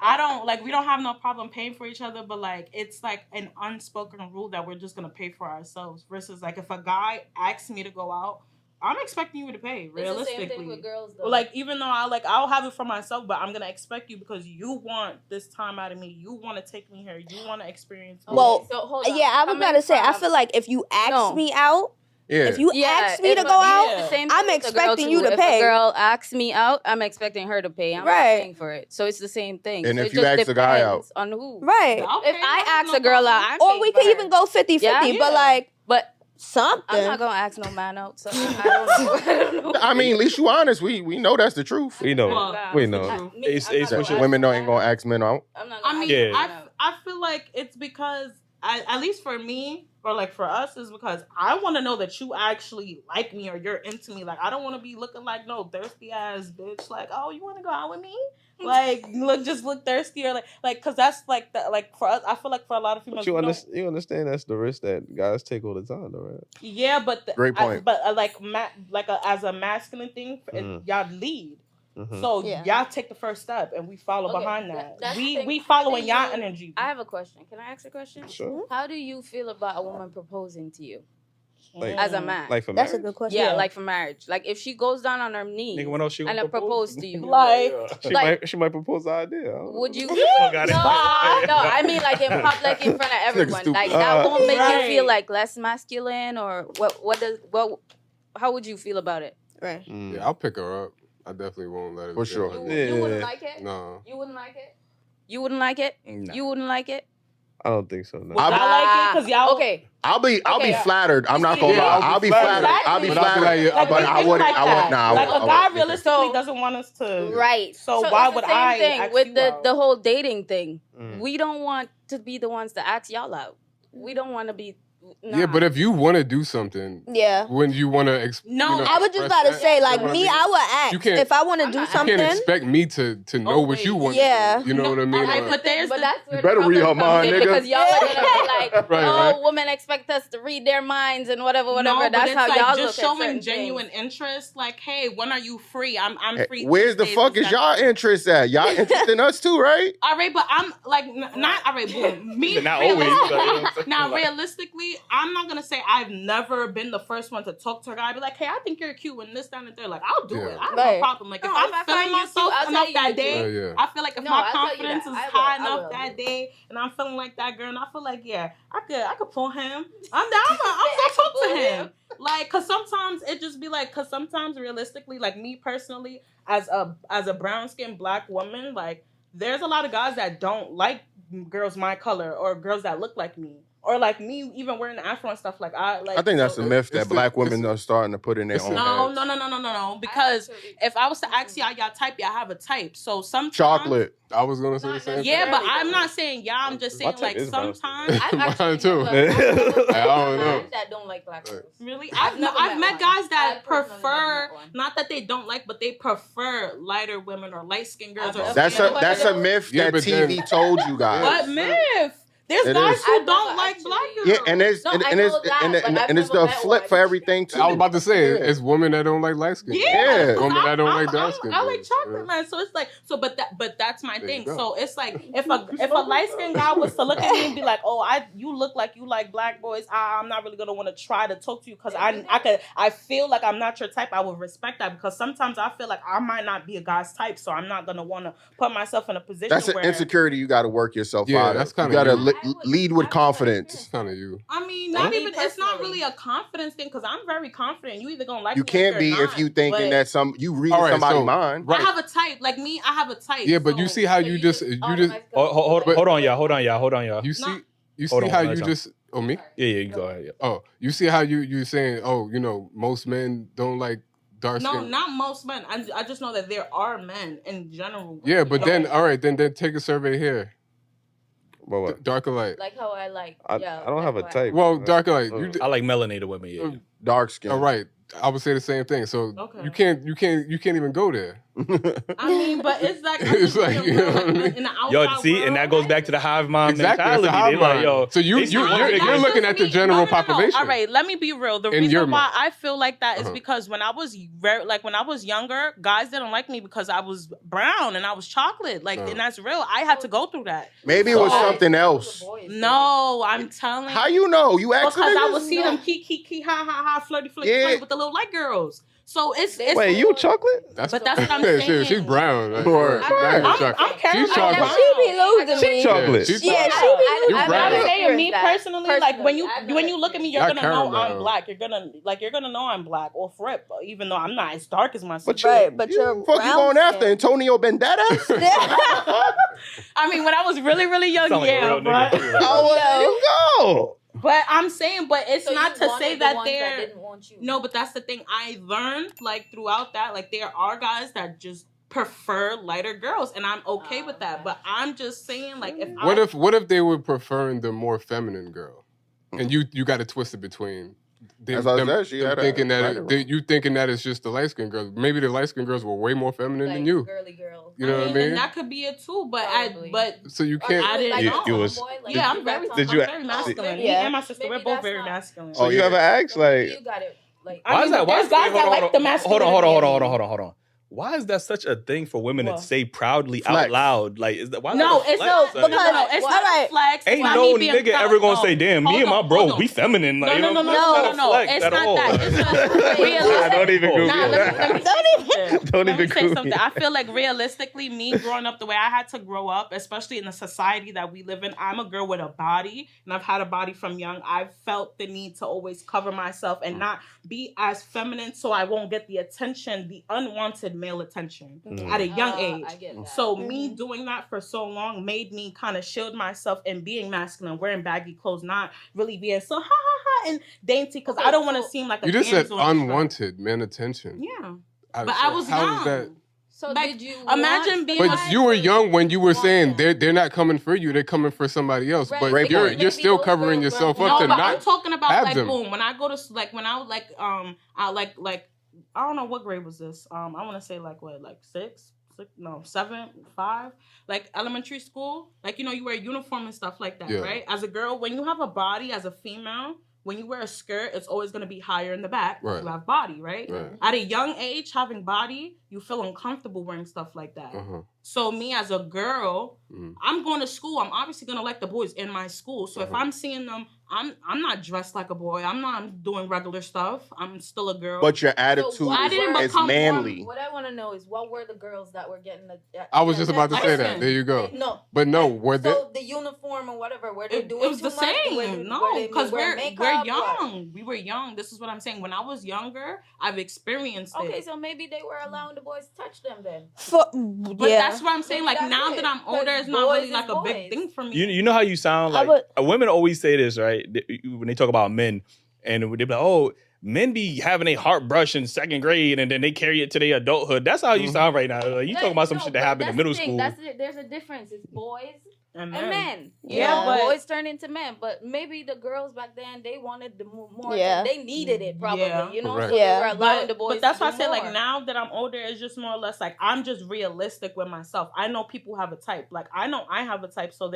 I don't like we don't have no problem paying for each other, but like it's like an unspoken rule that we're just gonna pay for ourselves. Versus like if a guy asks me to go out, I'm expecting you to pay. Realistically, It's the same thing with girls though. like even though I'll have it for myself, but I'm gonna expect you because you want this time out of me. You want to take me here. You want to experience. Okay, Well, so hold on. Yeah, I was Coming about to say, I from- feel like if you ask No. me out, Yeah. if you ask me it's to what- go it's out, the same I'm thing with the girl, expecting you too. to If pay. a girl asks me out, I'm expecting her to pay. I'm Right. not paying for it. So it's the same thing. And so if it you just ask a guy depends on who. right. If I ask a girl out, I'm Or paying we for could her. even go 50-50, Yeah. but like But something. I'm not gonna ask no man out. So I don't know. I don't know. I mean, at least you honest. We know that's the truth. We know. Nah, We I'm know. not- me, It's- I'm not it's gonna what you- ask Women no ain't man gonna out. ask men out. I'm not I gonna mean, ask Yeah. no man out. I feel like it's because at least for me or like for us is because I want to know that you actually like me or you're into me. Like I don't want to be looking like no thirsty ass bitch. Like oh you want to go out with me? Like look thirsty or like because that's like the like for us. I feel like for a lot of females, But we don't- you understand that's the risk that guys take all the time, though, right? yeah, but Great point. as a masculine thing, y'all lead. Mhm. So Yeah. y'all take the first step and we follow Okay, behind that. that's the thing. We How following do y'all you- energy. I have a question. Can I ask a question? Sure. How do you feel about a woman proposing to you Like- as a man? Like for That's a marriage? good question. Yeah, like for marriage. Like if she goes down on her knees Nigga, when else she and gonna propose to you, Like- She might propose the idea. I don't know. would you? got it. No, I mean like in public, in front of everyone. stupid. Like that won't make you feel Right. like less masculine, or how would you feel about it? Right. Mm. Yeah, I'll pick her up. I definitely won't let her. For get sure. her- You wouldn't Yeah. like it? No. You wouldn't like it? You wouldn't like it? Nah. You wouldn't like it? I don't think so. No. Would y'all like it? Because y'all Okay. I'll be Okay. flattered. I'm not gonna Yeah, lie. I'll be flattered. I'll be Exactly. But I'll be flattered. like, yeah, Like, But we I think wouldn't. like I that. wouldn't. Nah, Like I a guy wouldn't. realistically So- doesn't want us to. Right. So why it's would the same I thing ask with you the out? the whole dating thing? Mm. We don't want to be the ones to ask y'all out. We don't want to be. Nah. Yeah, but if you want to do something, Yeah. when you want to, No, I was just about to say, like me, I would You ask can't- if I want to I'm do not- you something. can't expect me to know what wait. you want. Yeah. To do. You know what I mean? All right, Or- but there's But the, that's where better the read her problem mind, comes in, nigga. because y'all are gonna be like, Right, oh, right. women expect us to read their minds and whatever. no, but That's it's how like y'all just look at showing certain genuine things. interest. Like, hey, when are you free? I'm Hey, free. where's the Tuesdays, fuck this, is that. y'all interest at? Y'all interested in us too, right? All right, but I'm like not all right. But me, Not always. realistically- Now, Like- realistically, I'm not gonna say I've never been the first one to talk to a guy. Be like, hey, I think you're cute and this, that, and the third. Like, I'll do Yeah. it. I have Right. no problem. Like, No, if if I I'm find feeling you cute, myself I'll enough tell you that you're day, cute. Yeah. I feel like if No, my I'll tell you confidence that. is I will, high I enough will. that day, and I'm feeling like that girl, and I feel like yeah, I could pull him. I'm down. I'm gonna talk to pull him. him. Like, cause sometimes it just be like, cause sometimes realistically, like me personally, as a brown skinned black woman, like there's a lot of guys that don't like girls my color or girls that look like me. Or like me, even wearing the afro and stuff. Like I think that's so- a myth it's that the- black women it's- are starting to put in their it's own the- heads. No. Because if I was to ask y'all type, y'all have a type. So sometimes Chocolate. I was gonna say the Not same thing. Yeah, but Necessarily, I'm though. not saying y'all. I'm just My saying type like is brown skin. sometimes. I've Mine actually too. never- I've never I don't know. met that don't like black girls. Really, I've never I've met met one. guys that I personally prefer never met one. not that they don't like, but they prefer lighter women or light skinned girls. Or That's skinny a women. myth Yeah, that but TV then- told you guys. What myth? There's It guys is. who I've don't never like actually- black girls. Yeah, and it's No, and, I and know it's that, and, but and, I've and it's never the met flip one. for everything too. I was about to say Yeah. it's women that don't like light skin. Yeah, women that don't I'm- like dark skin. I like chocolate man, so it's like but that's my There thing. you go. So it's like if a light skinned guy was to look at me and be like, oh, you look like you like black boys, I'm not really gonna want to try to talk to you because I feel like I'm not your type. I would respect that because sometimes I feel like I might not be a guy's type, so I'm not gonna want to put myself in a position That's an where insecurity you got to work yourself Yeah, out that's of. You kinda got to you. I would- lead with I would confidence. It's kind of you. I mean, Huh? not even. It's not Personally. really a confidence thing because I'm very confident. You either gonna like You me or can't be you're if you not, thinking but that you read All right, somebody's so- mind. Right. I have a type. Like me, I have a type. Yeah, but you so- see how So you just Hold on, y'all. Hold on, y'all. you see No. you Hold see on, how one you at a time. just me. Yeah, you go ahead. Yeah. Oh, you see how you saying, oh, most men don't like dark No, skin. not most men. I just know that there are men in general. Yeah, but who then don't. all right, then take a survey here. But what? Dark or light. Like how I like. I yeah, don't have a that's type. Well, dark or light. Oh. You I like melanated women. Yeah. Dark skin. all right. I would say the same thing. So Okay. you can't even go there. I mean, but it's like, It's like, you know what I mean? in the outside Yo, see, world, and that goes back to the hive mind Exactly, mentality. that's the hive They like, mind. yo, So you're looking at the general population. All right, let me be real. The In your reason why mind. I feel like that is because when I was when I was younger, guys didn't like me because I was brown and I was chocolate. Like, and that's real. I had to go through that. Maybe it was something else. No, I'm telling How you know? You because accidentally? I would see them kiki, ha ha ha, flirty Yeah. with the little light girls. So it's Wait, you chocolate? But that's what I'm Shit, saying. she's brown. Like, Word. not even I'm chocolate. caramel. She's chocolate. She be losing She me. chocolate. She's Yeah, chocolate. she be You losing brown. I'm me. saying me personally, like when you look at me, you're Not gonna know I'm caramel. black. You're gonna know I'm black or frip, even though I'm not as dark as my sister. But you- Right, but you're Fuck you brown going after skin. Antonio Banderas? I mean, when I was really, really young, sound like a yeah, real nigga, but too, like, Oh, there you go. but I'm saying, but it's So not you to say wanted the that ones they're didn't want you. no, but that's the thing I learned like throughout that. Like there are guys that just prefer lighter girls, and I'm okay with that. But I'm just saying, like, What if they were preferring the more feminine girl, and you got it twisted between them, As I said, she them had a thinking that lighter you thinking that it's just the light skinned girls. Maybe the light skinned girls were way more feminine Like than you. girly girls. You know what I mean? And that could be it too. But Probably. So you Or can't. I didn't like know. a You was- tomboy, like yeah, you I'm very, got Did some- you- I'm very masculine. Me Yeah. and my sister, we're Maybe both that's very not- masculine. So you yeah. ever ask like, You got it. Like I Why mean, is that? but Why there's is guys that hold like on, the hold masculine. on, hold on. Why is that such a thing for women What? to say proudly Flex. out loud? Like, is that why? No, is that a it's flex? no, Like, because no, it's All not right. a flex. ain't It's not no me being nigga proud. ever gonna No. say, "Damn, Hold me and my on, bro, hold on. we feminine." Like, No, you know, no, that's not a no. flex It's at not all. that. It's just realistic. Don't even Oh. Google Nah, that. let me say something. Don't Let me even say Google something. it. I feel like realistically, me growing up the way I had to grow up, especially in the society that we live in, I'm a girl with a body, and I've had a body from young. I've felt the need to always cover myself and not be as feminine, so I won't get the attention, the unwanted male attention at a young age. I get that. So me doing that for so long made me kind of shield myself and being masculine, wearing baggy clothes, not really being so ha ha ha and dainty because I don't want to seem like a You just said damsel in distress. unwanted men attention. Yeah, I- but so I was how young. is that? So Like, did you imagine want being the But guys you were or young when you were want saying them? they're not coming for you. They're coming for somebody else. Right, But because you're maybe still those covering girls yourself weren't- up No, to but not I'm talking about have like them. boom. When I go to when I like I like I don't know what grade was this. I want to say like what, like 7, 5, like elementary school. Like, you know, you wear a uniform and stuff like that, Yeah. right? As a girl, when you have a body as a female, when you wear a skirt, it's always going to be higher in the back. Right. You have body, right? Right. At a young age, having body, you feel uncomfortable wearing stuff like that. So me as a girl, I'm going to school. I'm obviously going to like the boys in my school. So if I'm seeing them, I'm not dressed like a boy. I'm doing regular stuff. I'm still a girl. But your attitude I didn't is become manly. What I want to know is what were the girls that were getting the... I was just about to say that. Listen. There you go. No. But no, were they? So the uniform or whatever, were they It doing was too the much? same. Were No, they because wear we're makeup? young. We were young. This is what I'm saying. When I was younger, I've experienced Okay, it. so maybe they were allowing the boys to touch them then. But that's what I'm saying. Like, That's now it. that I'm 'Cause older, it's not boys really is like a big boys. thing for me. You know how you sound like women always say this, right? When they talk about men, and they be like, "Oh, men be having a heart brush in 2nd grade, and then they carry it to their adulthood." That's how you sound right now. Like, you talking about some shit that happened in middle school. There's a difference. It's boys and men. Yeah, but boys turn into men. But maybe the girls back then, they wanted the more. Yeah. They needed it probably. Yeah. You know, Correct. so Yeah. they were allowing the boys. But that's to why I do say, like, more. now that I'm older, it's just more or less like I'm just realistic with myself. I know people have a type. Like, I know I have a type, so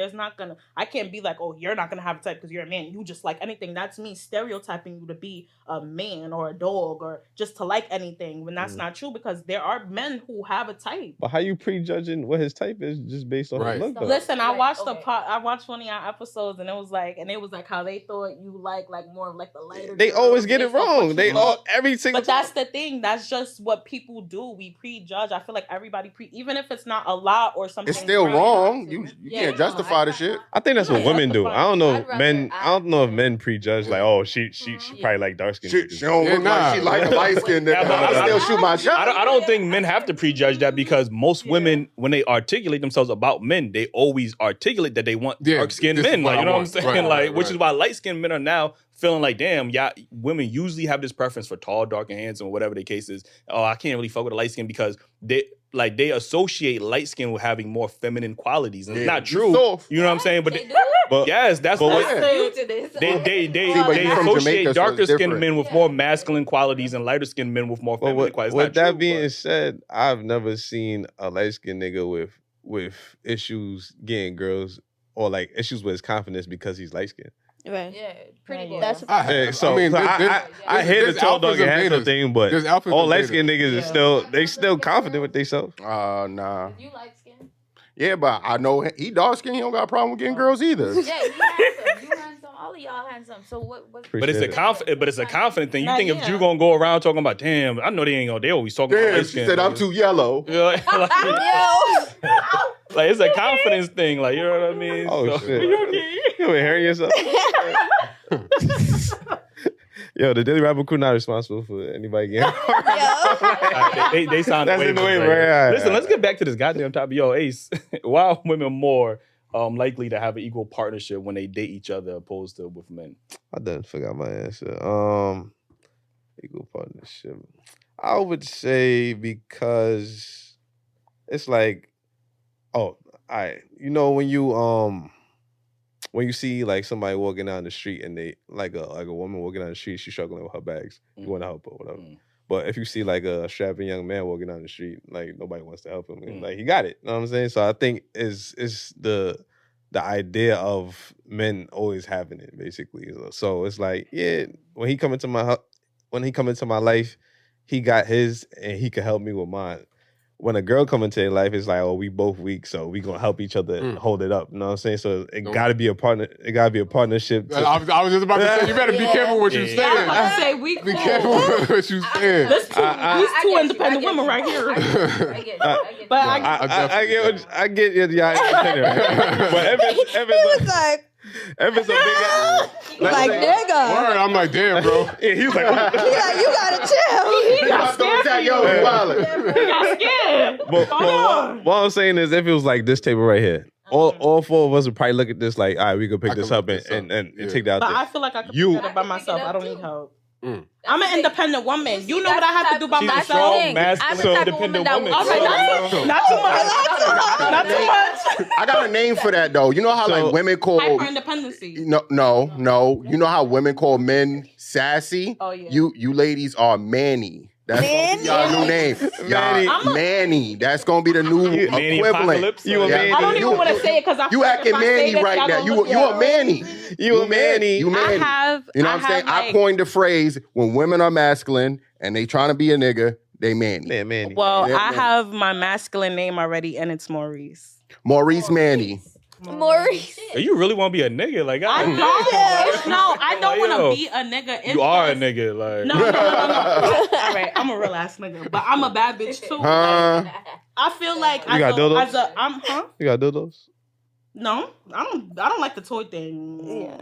I can't be like, oh, you're not gonna have a type because you're a man. You just like anything. That's me stereotyping you to be a man or a dog or just to like anything when that's not true, because there are men who have a type. But how you prejudging what his type is just based on Right. his look? Though? Listen, I Right, watched okay. I watched one of y'all episodes, and it was like how they thought you like more of like the lighter. They girls always get it based off what wrong. you They look. all every single But time. that's the thing. That's just what people do. We prejudge. I feel like everybody even if it's not a lot or something. It's still right? wrong. You Yeah, can't no, justify the shit. I think that's what Yeah, women that's do. fine. I don't know I'd if rather men. I don't know if men prejudge like, oh, she probably like dark skin. She don't look like she nah. like a light skin. Yeah, but I still shoot my I shot. don't think men have to prejudge that, because most women, when they articulate themselves about men, they always articulate that they want Yeah, dark-skinned this is men. what Like, I you know what I'm want. saying? Right, like, right, which is right. why light-skinned men are now feeling like, damn, yeah, women usually have this preference for tall, dark, and handsome, or whatever the case is. Oh, I can't really fuck with a light skin because they associate light skin with having more feminine qualities. And it's Yeah, not you true. soft. You know what I'm saying? But They do. But Yes, that's but what what- New to this. they but they you from associate Jamaica, so darker it's skinned different. men with more masculine qualities and lighter skinned men with more Well, feminine qualities. with It's that not true, being but- said, I've never seen a light skinned nigga with issues getting girls or like issues with his confidence because he's light skinned. Right. Yeah, pretty boy. That's I Yeah, have. so, I mean, so there's- I hear the there's tall dog alphas and and handsome betas. thing, but There's alphas all and light betas. skinned niggas is still confident with themselves. Nah. You light skin? Yeah, but I know he dark skin. He don't got a problem with getting girls either. Yeah, you handsome. You handsome. All of y'all handsome. So what? But it's a Appreciate but it's a confident thing. You Nah, think yeah. if you gonna go around talking about, damn, I know they ain't gonna. They always talking about Damn, light she skin. said I'm too yellow. like, Yo. like, it's a confidence thing. Like, you know what I mean? Oh So- shit! You been hearing yourself? Yo, the Dailyrapupcrew not responsible for anybody getting. They sound That's way in the way, right right? here. Right, Listen, right. let's get back to this goddamn topic. Yo, Ace, why are women more likely to have an equal partnership when they date each other opposed to with men? I done forgot my answer. Equal partnership. I would say because it's like, when you see like somebody walking down the street and they like a woman walking down the street, she's struggling with her bags. You want to help her, whatever. But if you see like a strapping young man walking down the street, like nobody wants to help him. Like he got it. You know what I'm saying? So I think it's the idea of men always having it, basically. So it's like, yeah, when he come into my life, he got his and he can help me with mine. When a girl come into your life, it's like, oh, we both weak, so we gonna help each other hold it up. You know what I'm saying? So it gotta be a partner. It gotta be a partnership. I was just about to say, you better be careful what you Yeah. say. I was about to say we Be cool. careful what you say. These two I get independent you, I women get right you. here. I get you. But I get y'all independent. But He was like, if it's a big like nigga. Word, I'm like, damn, bro. yeah, he was like, He like, you gotta chill. He got scared for you. Yo, you wildin'. He got scared. but Hold on. what I'm saying is, if it was like this table right here, all four of us would probably look at this like, all right, we could pick I this can up pick this and up. take that out But there. I feel like I could You- do that by myself. I don't need help. I'm an independent woman. See, You know what I have to do by She's a That's strong, the thing. masculine, I'm the type of independent woman that woman. will- All right, not too much. Not too much. I got a name for that though. You know how So- like women call Hyper independency. no. You know how women call men sassy? Oh, yeah. You ladies are manny. That's gonna be y'all new name. Manny. Y'all manny. That's gonna be the new Manny equivalent. apocalypse? You a Yeah. manny. I don't even want to say it because I You feel like acting if I say manny this, right y'all now. gonna You look you a at- manny. You a manny. You manny. You know what I'm saying? I like- coined the phrase when women are masculine and they trying to be a nigga, they manny. Man, manny. Well, Yeah, I man. have my masculine name already, and it's Maurice. Maurice Manny. Maurice. You really want to be a nigga? Like, I don't. No, I don't Like, yo, want to be a nigga. It's You are a just- nigga. Like, No. All right, I'm a real ass nigga, but I'm a bad bitch too. Huh? I feel like You got dildos? Huh? You got dildos? No, I don't like the toy thing. Yeah.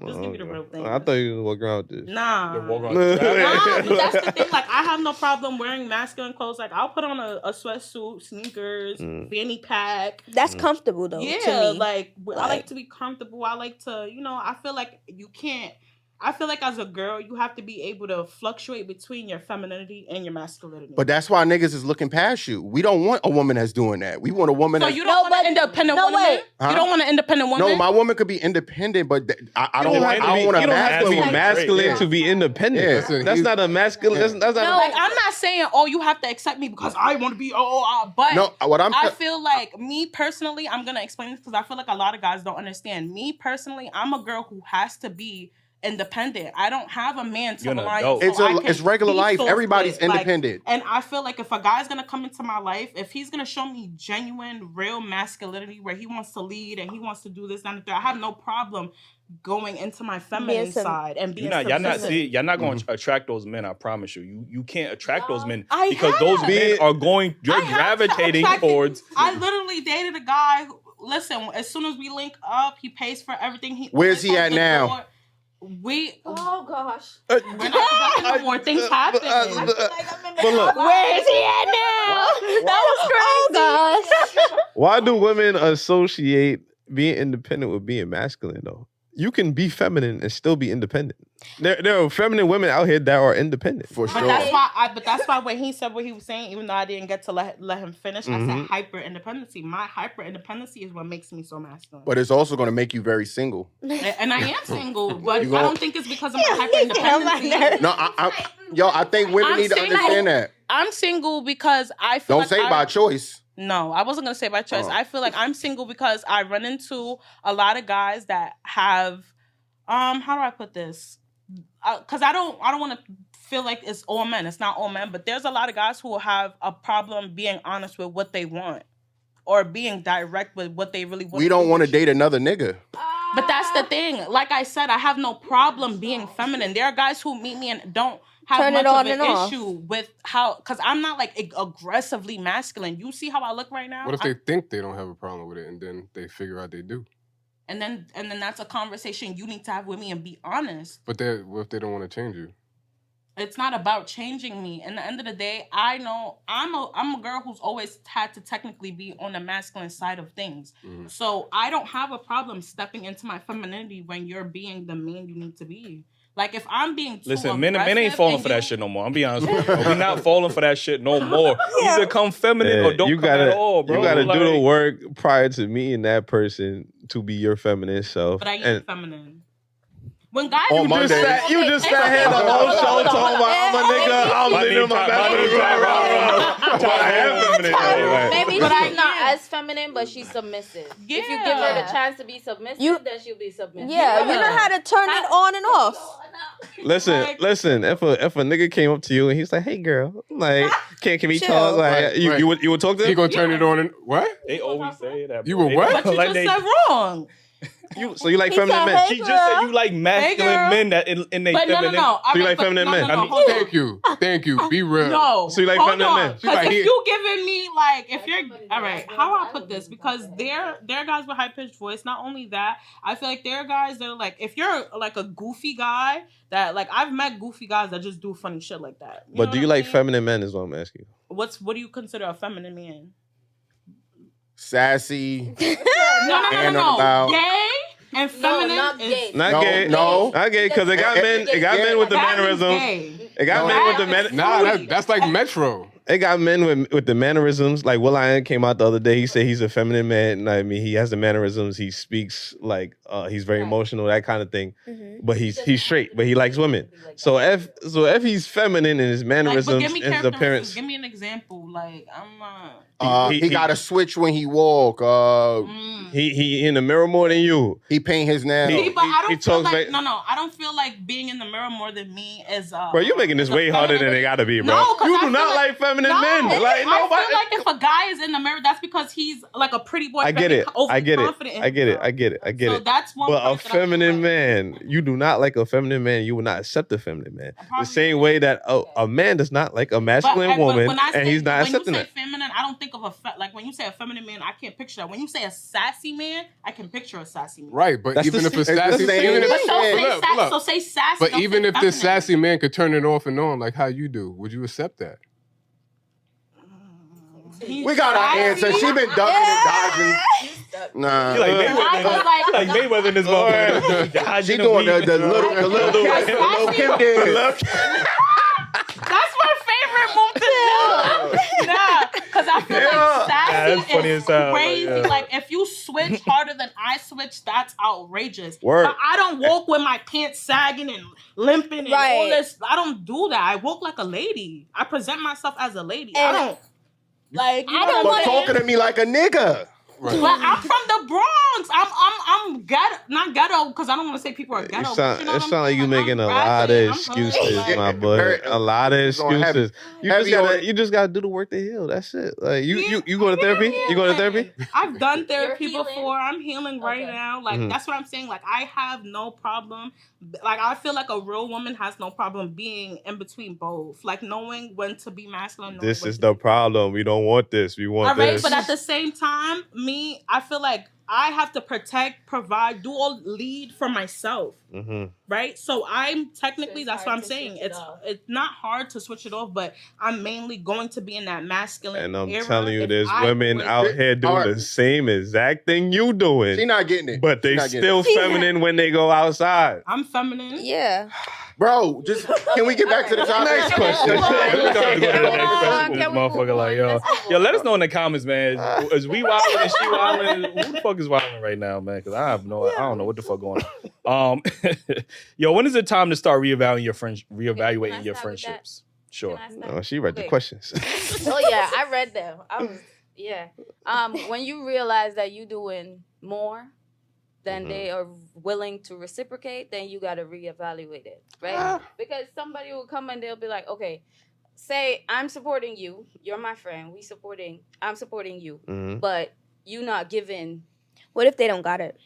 Just give me the real thing. I thought you was walking around with this. Nah. You're walking on the track. Nah, but that's the thing. Like, I have no problem wearing masculine clothes. Like, I'll put on a sweatsuit, sneakers, fanny pack. That's comfortable though. Yeah, to me. like I like Like- to be comfortable. I like to, I feel like you can't. I feel like as a girl, you have to be able to fluctuate between your femininity and your masculinity. But that's why niggas is looking past you. We don't want a woman that's doing that. We want a woman so that's you don't want an independent woman? wait. Huh? You don't want an independent woman? No, my woman could be independent, but I don't You want a don't have to be masculine. masculine Yeah. to be independent. Yeah. Listen, That's he's- not a masculine. That's not. Like, I'm not saying, oh, you have to accept me because I want to be, but No, what I'm I feel like, me personally, I'm going to explain this because I feel like a lot of guys don't understand. Me personally, I'm a girl who has to be independent. I don't have a man to You're an rely adult. on. it's regular life. Everybody's independent. And I feel like if a guy's gonna come into my life, if he's gonna show me genuine, real masculinity where he wants to lead and he wants to do this and that, I have no problem going into my feminine side and being Y'all not submissive. y'all not going to attract those men. I promise you. You can't attract those men I because have. those men are going. You're I have to gravitating attract it. towards. I literally dated a guy who, listen, as soon as we link up, he pays for everything. Where's he opens at the now? door. Oh gosh. We're not together no more. Things happen. But look, Where is he at now? That was crazy. Oh gosh. why do women associate being independent with being masculine though? you can be feminine and still be independent. There are feminine women out here that are independent. For sure. But that's why when he said what he was saying, even though I didn't get to let him finish, I said hyper independency. My hyper independency is what makes me so masculine. But it's also going to make you very single. And I am single, but I don't think it's because of my hyper independency. No, I think women need to understand that. I'm single because I feel Don't say by choice. No, I wasn't gonna say by choice. I feel like I'm single because I run into a lot of guys that have, how do I put this? Because I don't want to feel like it's all men. It's not all men, but there's a lot of guys who have a problem being honest with what they want or being direct with what they really want. We don't want to date another nigga. But that's the thing. Like I said, I have no problem being feminine. There are guys who meet me and don't have much of an issue with how, because I'm not like aggressively masculine. You see how I look right now? What if they think they don't have a problem with it and then they figure out they do? And then that's a conversation you need to have with me and be honest. But what if they don't want to change you? It's not about changing me. In the end of the day, I know I'm a girl who's always had to technically be on the masculine side of things. Mm-hmm. So I don't have a problem stepping into my femininity when you're being the man you need to be. Like if I'm being too Listen, men ain't falling for that shit no more. I'm being honest with you. We're not falling for that shit no more. Either come feminine or don't come at all, bro. You gotta do the work prior to meeting that person to be your feminine self. But I am feminine. When guys you just sat here the whole show talking about I'm a nigga, I'm living my Maybe she's not as feminine, but she's submissive. Yeah. If you give her the chance to be submissive, then she'll be submissive. Yeah, you know how to turn it on and off. Listen. If a nigga came up to you and he's like, "Hey, girl," like, can we talk? Like, you would talk to him? He gonna turn it on and what? They always say that. You were what? But you just said wrong. So you like feminine men? She just said you like masculine men that in they feminine. No. So you like feminine men? Thank you. Be real. No. So you like feminine men? Because if you giving me like, if you're all right, how do I put this? Because there are guys with high pitched voice. Not only that, I feel like there are guys that are like, if you're like a goofy guy, that like I've met goofy guys that just do funny shit like that. But do you like feminine men? Is what I'm asking you. What do you consider a feminine man? Sassy. No. Gay and feminine. Not gay. Not gay. No. Not gay because it got men. It got men with the mannerisms. It got men with the man. Nah, that's like Metro. It got men with the mannerisms. Like Will.i.am came out the other day. He said he's a feminine man. I mean, he has the mannerisms. He speaks like he's very emotional, that kind of thing. Mm-hmm. But he's straight. But he likes women. So if he's feminine in his mannerisms and his appearance, give me an example. Like I'm not. He got a switch when he walk. He in the mirror more than you. He paint his nails. But I don't feel like I don't feel like being in the mirror more than me is. Bro, you making this way harder than it gotta be, bro. No, you do not like feminine men. Like nobody. I feel like if a guy is in the mirror, that's because he's like a pretty boy. I get it. So that's one. But a feminine man, you do not like a feminine man. You will not accept a feminine man. The same way that a man does not like a masculine woman, and he's not accepting it. Feminine, I don't think of like when you say a feminine man, I can't picture that. When you say a sassy man, I can picture a sassy man. Right, but even if it's sassy, so say sassy. But even if this sassy man could turn it off and on, like how you do, would you accept that? We got our answer. She been ducking and dodging. Nah. You like Mayweather in this motherfucker. She doing the little Kim dance. That's my favorite move to do. Nah, because I feel like sassy is crazy. Yeah. Like if you switch harder than I switch, that's outrageous. But I don't walk with my pants sagging and limping and all this. I don't do that. I walk like a lady. I present myself as a lady. I don't. Like but talking to me like a nigga. Right. But I'm from the Bronx. I'm ghetto, not ghetto, because I don't want to say people are ghetto. It sounds like you making a lot of excuses, my boy. A lot of excuses. You just gotta do the work to heal. That's it. Like you go to therapy. You go to therapy. I've done therapy before. I'm healing right now. Like that's what I'm saying. Like I have no problem. Like I feel like a real woman has no problem being in between both. Like knowing when to be masculine. This is the problem. We don't want this. We want this. But at the same time, I feel like I have to protect, provide, lead for myself, right? So I'm technically, that's what I'm saying. It's not hard to switch it off, but I'm mainly going to be in that masculine. And I'm era telling you, if there's I women was- out here doing the same exact thing you doing. She not getting it. But they still feminine when they go outside. I'm feminine. Yeah. Bro, just can we get back to the topic? Next question. We're gonna go to the next question. Can we Motherfucker, move like, on? yo, let us know in the comments, man. Is we wilding? Is she wilding? Who the fuck is wilding right now, man? Because I don't know what the fuck going on. Yo, when is it time to start reevaluating your Can I start with friendships? that? Sure. Can I start? Oh, she read the Okay. questions. Oh yeah, I read them. When you realize that you're doing more than they are willing to reciprocate, then you got to reevaluate it, right? Because somebody will come and they'll be like, okay, say I'm supporting you, you're my friend, I'm supporting you, but you not giving. What if they don't got it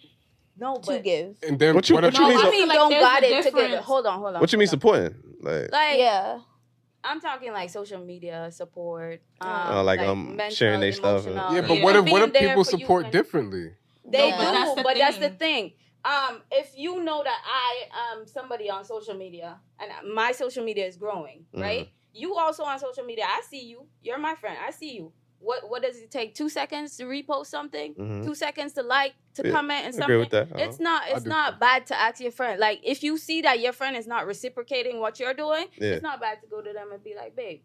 No, to but give? And then What you what if mean? I mean, Like, don't there's got a it to give it. difference. Hold on. What you mean supporting? Like, Yeah. I'm talking like social media support. Like, sharing their stuff. emotional. Yeah, but Yeah. what if Being there people for you support and- differently? They No, do, but that's the that's the thing. If you know that I am somebody on social media and my social media is growing, right? You also on social media. I see you. You're my friend. I see you. What does it take? 2 seconds to repost something? 2 seconds to like, to comment and I agree something? with that. It's not bad to ask your friend. Like, if you see that your friend is not reciprocating what you're doing, it's not bad to go to them and be like, babe,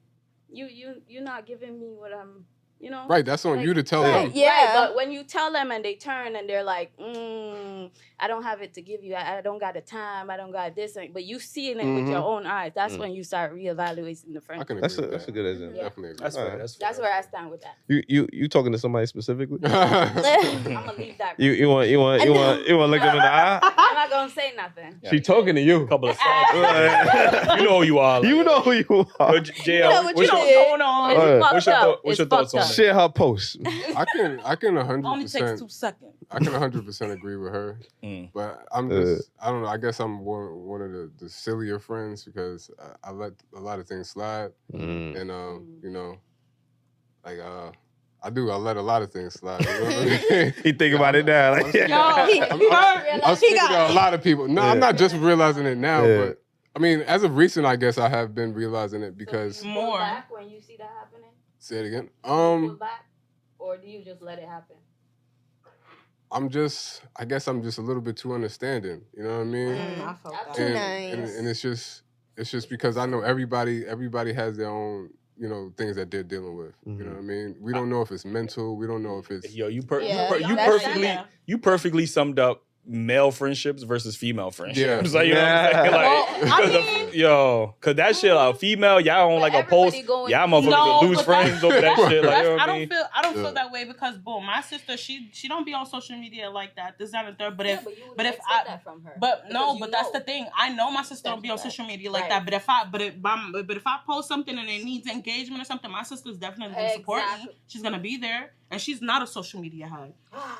you're not giving me what I'm, you know? Right, that's on you to tell them. Yeah. Right, but when you tell them and they turn and they're like, I don't have it to give you. I don't got the time. I don't got this. But you seeing it with your own eyes. That's when you start reevaluating the I friendship. can agree That's with a that. good example. Definitely agree. That's fair. That's where I stand with that. You talking to somebody specifically? I'm gonna leave that. You want to look them in the eye? I'm not gonna say nothing. She talking to you. Couple of songs. You know who you are. You know who you are. Yo, JL, know what what's you your- did. Going on. What's your thought- what's your thoughts on that? Share her post. I can Only takes 2 100%. seconds. I can 100% agree with her. But I'm just, I don't know. I guess I'm one of the sillier friends because I let a lot of things slide, and you know, like I let a lot of things slide. You know what I mean? He think about it now. Like, I'm speaking to a lot of people. No, I'm not just realizing it now, Yeah. but I mean, as of recent, I guess I have been realizing it because. So you pull back when you see that happening? Say it again. Pull back, or do you just let it happen? I guess I'm just a little bit too understanding. You know what I mean? I felt that. Too And nice. it's just because I know everybody has their own, you know, things that they're dealing with. You know what I mean? We don't know if it's mental. We don't know if it's Yo, you Yeah. perfectly summed up male friendships versus female friendships. Yeah. Like, you know what I'm saying? Well, Like, cause that shit, like, female, y'all on like a post, Everybody going- y'all motherfuckers No, lose but friends over that shit. Like, you know what I mean? I don't feel that way because boom, my sister, she don't be on social media like that. This, that, and third. But Yeah, if but you would but if expect I that from her. but no, Because but you that's know. the thing. I know my sister don't be on social media like that. But if I post something and it needs engagement or something, my sister's definitely gonna support me. Exactly. She's gonna be there, and she's not a social media head.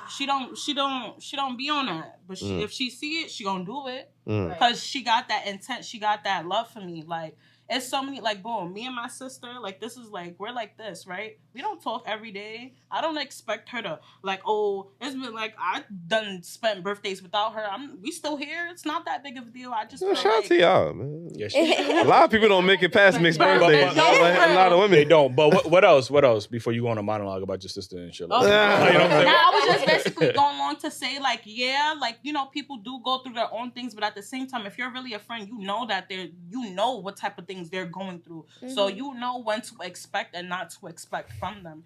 She don't be on that. But if she see it, she gonna do it because she got that intent. She got that love for me. Like, it's so many, like, boom, me and my sister, like, this is like, we're like this, right? We don't talk every day. I don't expect her to, like, oh, it's been like, I done spent birthdays without her. We still here. It's not that big of a deal. I just Yo, feel shout out like, to y'all, man. Yeah, A lot of people don't make it past mixed But- birthdays. but- A lot of women. They don't. But what else? What else? Before you go on a monologue about your sister and shit. Like Okay. that. You know what I'm saying? Now, I was just basically going along to say, like, yeah, like, you know, people do go through their own things, but at the same time, if you're really a friend, you know that you know what type of things they're going through. So you know when to expect and not to expect from them.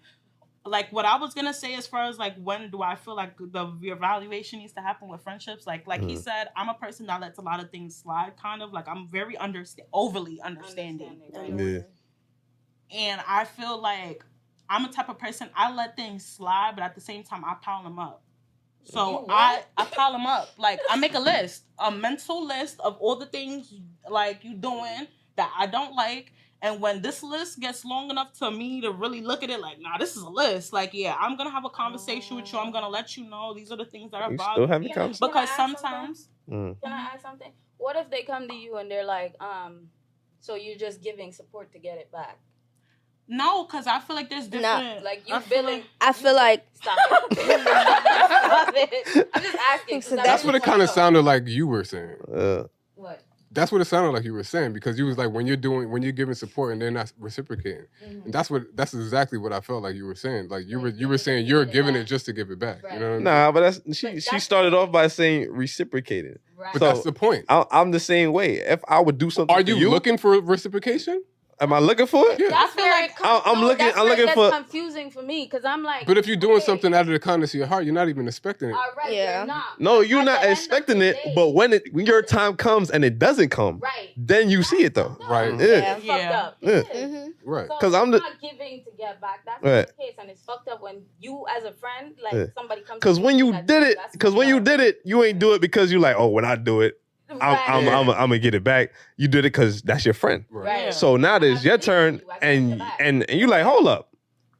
Like, what I was gonna say as far as like when do I feel like the reevaluation needs to happen with friendships, like he said, I'm a person that lets a lot of things slide, kind of like I'm very overly understanding. Yeah. And I feel like I'm a type of person, I let things slide, but at the same time, I pile them up. So I pile them up. Like, I make a mental list of all the things, like, you doing that I don't like. And when this list gets long enough to me to really look at it, like, nah, this is a list. Like, yeah, I'm going to have a conversation with you. I'm going to let you know these are the things that are You still bothering having me. conversations? Because Can I ask sometimes... Can I ask something? What if they come to you and they're like, so you're just giving support to get it back? No, because I feel like there's different. Like you feeling. I feel like Stop it. Stop it. I'm just asking. So That's what it kind of sounded like you were saying. What? That's what it sounded like you were saying, because you was like, when you're giving support and they're not reciprocating. And that's exactly what I felt like you were saying. Like you were saying you're giving it just to give it back. Right. You know what I mean? Nah, but she started off by saying reciprocating. Right. But So, that's the point. I'm the same way. If I would do something Are for you looking for reciprocation? Am I looking for it? Yeah. That's where it comes. I'm looking- That's I'm where it looking gets for- confusing for me because I'm like. But if you're doing okay, something out of the kindness of your heart, you're not even expecting it. all right, Yeah. you're not. No, you're At not the end of expecting the it, day, but when your time comes and it doesn't come, right, then you see it though. Right. Yeah. it's fucked up. Yeah. It is. Right. So 'Cause I'm it's the- not giving to get back. That's Right. not the case, and it's fucked up when you, as a friend, like Yeah. somebody comes. Because to when you that, did it, that's because when you fucked did it, you ain't do it because you like, oh, when I do it, I'm gonna get it back. You did it because that's your friend. Right. Yeah. So now it's your turn, I got your back. and you like, hold up,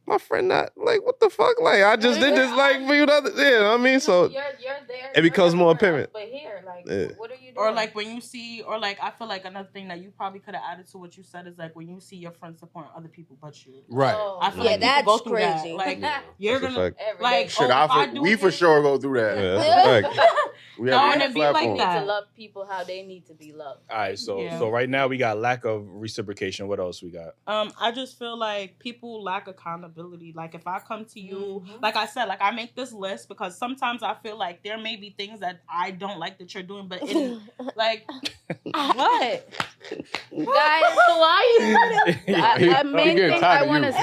my friend not like, what the fuck? Like I just did this like for you the other, yeah, you know what I mean? So you're there. it becomes more apparent. But here, like, Yeah. what are you doing? Or like when you see, or like I feel like another thing that you probably could have added to what you said is like when you see your friends supporting other people but you. Right. I feel Yeah, like people that's go through crazy. that. Like Yeah. you're That's a gonna fact. like Shit, oh, if I do we it, for sure go through that. Yeah, that's a fact. We No, have and a it be like platform. need that. to love people how they need to be loved. All right, so Yeah. so right now we got lack of reciprocation. What else we got? I just feel like people lack accountability. Like if I come to you, Mhm. like I said, like I make this list because sometimes I feel like there may be things that I don't like that you're doing, but in like what? Guys, so why a main getting thing tired I of want to you. say.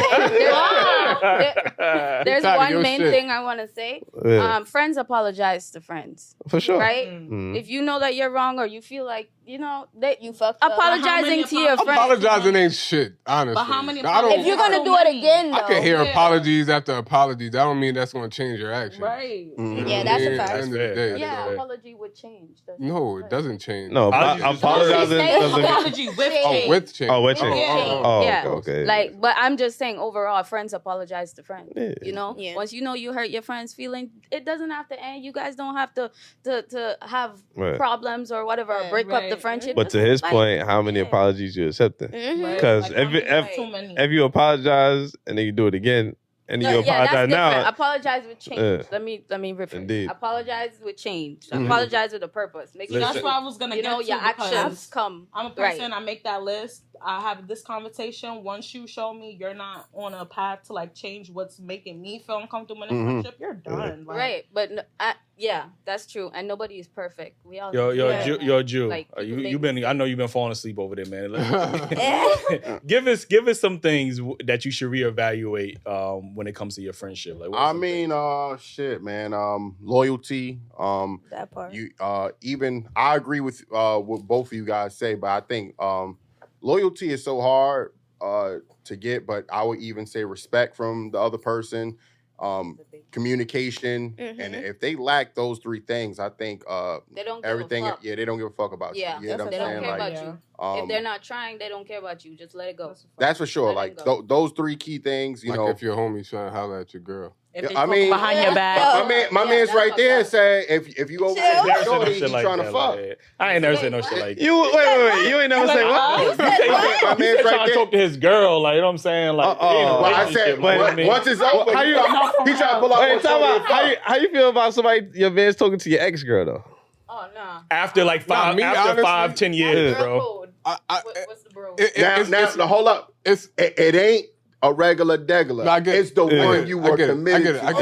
There's tired of one your main shit. thing I want to say. Yeah, Friends apologize to friends, for sure. right? Mhm. If you know that you're wrong or you feel like that you fucked up. apologizing to your friends. Apologizing ain't shit, honestly. But how many I don't. If you're gonna do it again, though. I can hear Yeah. apologies after apologies. That don't mean that's going to change your action. Right. Mhm. Yeah, that's a At fact. the end of the That's day, fair. Yeah, fair. apology would change. That's No, it right. doesn't change. No, Apologies is apologizing fine. doesn't. Apology with Oh, change. with change. Oh, with change. Oh, Yeah. okay. Like, but I'm just saying overall, friends apologize to friends. Yeah. You know, Yeah. once you know you hurt your friend's feeling, it doesn't have to end. You guys don't have to have Right. problems or whatever, or Right. break up the Right. friendship. But to his Like, point, how many yeah. apologies you accepting? Mhm. Because Like, if too many. if you apologize and then you do it again and then you apologize that's now, different. Apologize with change. Yeah. Let me rephrase. Indeed. Apologize with change. Mhm. Apologize with a purpose. Make sure That's Listen. what I was gonna you get know to your because actions come. I'm a Right. person. I make that list. I have this conversation. Once you show me you're not on a path to like change what's making me feel uncomfortable in a Mhm. friendship, you're done. Like, Right, but yeah, that's true. And nobody is perfect. We all Yo, yeah. Jew. Like, people make You've been. I know you've been falling asleep over there, man. Yeah. give us some things that you should reevaluate when it comes to your friendship. Like, what are I some mean, things? shit, man. Loyalty. That part. You even I agree with what both of you guys say, but I think loyalty is so hard to get. But I would even say respect from the other person, communication, and Mhm. if they lack those three things, I think They don't give everything. a fuck. Yeah, they don't give a fuck about Yeah, you. You know what they I'm don't saying? care Like, about you. Yeah. If they're not trying, they don't care about you. Just let it go. that's for sure. Let Like them go. those three key things. You Like know, if your homie's trying to holler at your girl. If Yeah, they I talk mean- behind your back. my Yeah, man's that's right fucked there up. say if you over Chill. there, Never said no shorty, shit you like trying to that, fuck. like, I ain't never said no shit like that. you wait. You ain't never say what? You said what? My He man's said right trying to there. talk to his girl, like, you know what I'm saying? Like, Uh-oh. they in a Well, I relationship, said you know what I mean? once it's over, How you- he trying to pull up. Wait, on talk about shorty. how you feel about somebody your man's talking to your ex girl though? Oh no. After like Nah, me, after honestly, 5-10 years, Girl bro. code. What's the bro? Now, hold up. It's It ain't a regular degular. No, I get it. It's the Yeah. one you I were get it. committed I to. get it. I get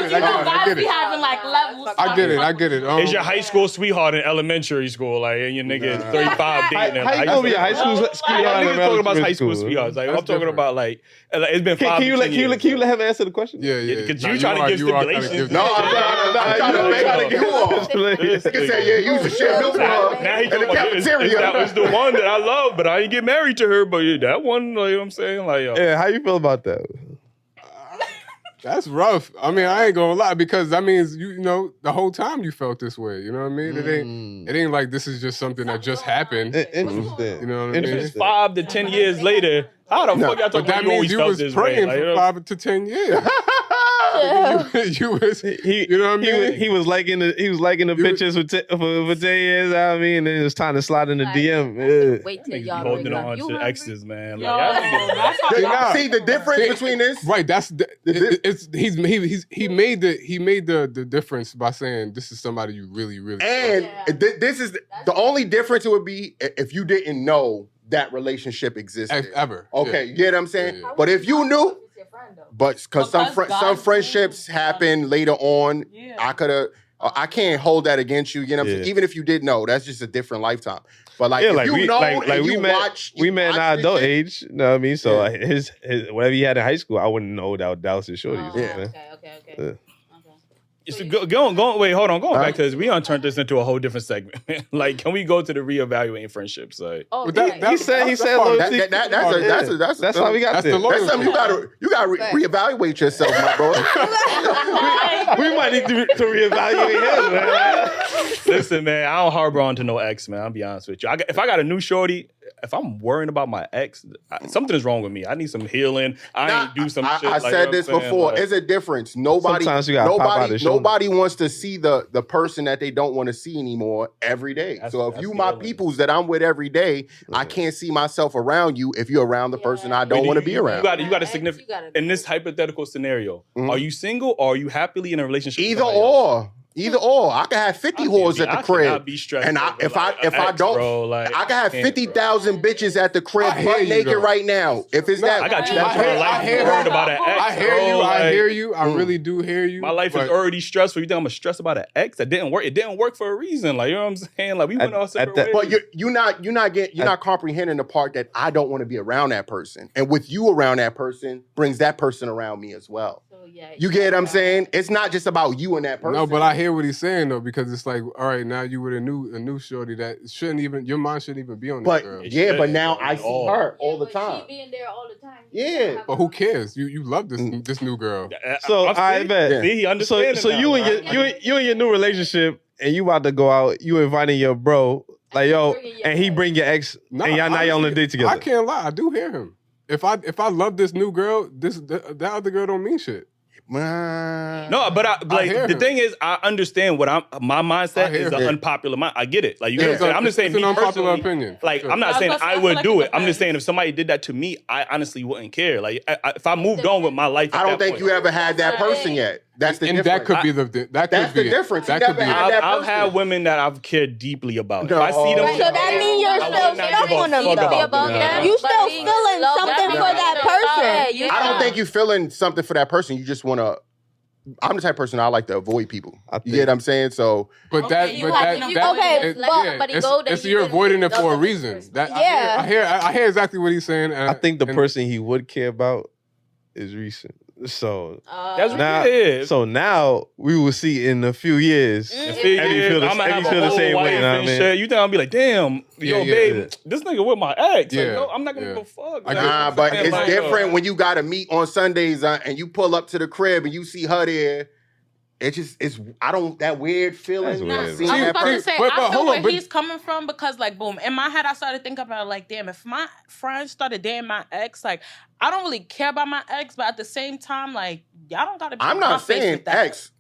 it. You know, I guys get be it. having like levels. I get it. I get it. It's your high school sweetheart in elementary school, like, and your nigga Nah. 35 dating him. How you Like, gonna be a high school Yeah, sweetheart? niggas talking about high school school? sweethearts. Like, That's I'm talking different. about like it's been 5 Can you to 10 years. can you let him answer the question? Yeah, yeah. Because Nah, you trying to are- give you are kinda stipulations. giving- No, I'm trying to make you off. Nigga said, yeah, you used to share milk with her Now he in the talking about cafeteria. that was the one that I love, but I ain't get married to her. But yeah, that one, like, you know what I'm saying? Like, yo. Yeah, how you feel about that? That's rough. I mean, I ain't gonna lie, because that means you know the whole time you felt this way. You know what I mean? It ain't like this is just something that just happened. Interesting. You know what I And mean? if it's 5 to 10 years later, how the fuck y'all But talking that about you always means you felt was this way? praying Like, you for know, 5 to 10 years. You was, you know what I mean? He was liking the pictures for 10 years. I mean, and it was time to slide in the DM. Wait till Niggas y'all holding break up. on You to hungry? exes, man. Yo, Like, that's how See the difference between this? Right, he made the difference by saying this is somebody you really And this is the only difference. It would be if you didn't know that relationship existed ever. Okay, you get what I'm saying? Yeah. But if you knew, but because some God friendships knew. happen later on, Yeah. I can't hold that against you. You know what I'm saying? Even if you did know, that's just a different lifetime. But like, if you know, and you watch, we met in our adult shit, age. You know what I mean? So like, his whatever he had in high school, I wouldn't know that was his shorty. Oh, Yeah. okay. So wait, hold on. Going back to this, we gonna turn this into a whole different segment. Like, can we go to the reevaluating friendships? Like, He said loyalty. That's how we got That's there. the loyalty. That's something you gotta reevaluate yourself, my bro. We might need to reevaluate him, man. listen, man, I don't harbor onto no ex, man. I'll be honest with you. If I got a new shorty, if I'm worrying about my ex, something is wrong with me. I need some healing. I ain't do some shit. I like, said this before. Like, There's a difference. Nobody wants to see the person that they don't want to see anymore every day. So if you my peoples that I'm with every day, I can't see myself around you if you're around the person I don't want to be around. You got a significant in this hypothetical scenario. Are you single or are you happily in a relationship? Either or. Either or. I can have 50 whores at the crib. And if I don't, bro, I can have 50,000 bitches at the crib butt naked right now. If it's that, I got too much of my life worried about an ex. I hear you. I really do hear you. My life is already stressful. You think I'm gonna stress about an ex that didn't work? It didn't work for a reason. Like, you know what I'm saying? Like, we went all separate ways. But you're not comprehending the part that I don't want to be around that person, and with you around that person brings that person around me as well. You get what I'm saying? It's not just about you and that person. No, but I hear what he's saying though, because it's like, all right, now you with a new shorty that your mind shouldn't even be on this girl. Yeah, but now I see her all the time. She being there all the time. Yeah, but who cares? You love this new girl. So I bet. He understands. So you and your new relationship, and you about to go out. You inviting your bro, like yo, and he bring your ex, and y'all on a date together. I can't lie. I do hear him. If I love this new girl, that other girl don't mean shit. No, but the thing is, I understand what my mindset is an unpopular mind. I get it. Like, you know what I'm saying? I'm just saying, it's an unpopular opinion. Like, I'm not saying I would do it. I'm just saying if somebody did that to me, I honestly wouldn't care. Like, if I moved on with my life, I don't think you ever had that person yet. That's the difference. That could be that's the difference. That could be. I've had women that I've cared deeply about. No. If I see them, So that means you're still stuck on them, though. You still feeling something for that person. I don't think you're feeling something for that person. You just want to. I'm the type of person I like to avoid people. You get what I'm saying? So, you're avoiding it for a reason. I hear exactly what he's saying. I think the person he would care about is recent. So that's now, so now we will see in a few years. I'm gonna have a whole wife and shit. You think I'll be like, damn, babe, this nigga with my ex. Like, no, I'm not gonna go fuck. Nah, but it's different when you gotta meet on Sundays and you pull up to the crib and you see her there. That weird feeling. I was about to say, I feel where he's coming from because, like, boom, in my head, I started thinking about it, like, damn, if my friends started dating my ex, like, I don't really care about my ex, but at the same time, like, y'all don't gotta be. I'm not saying ex.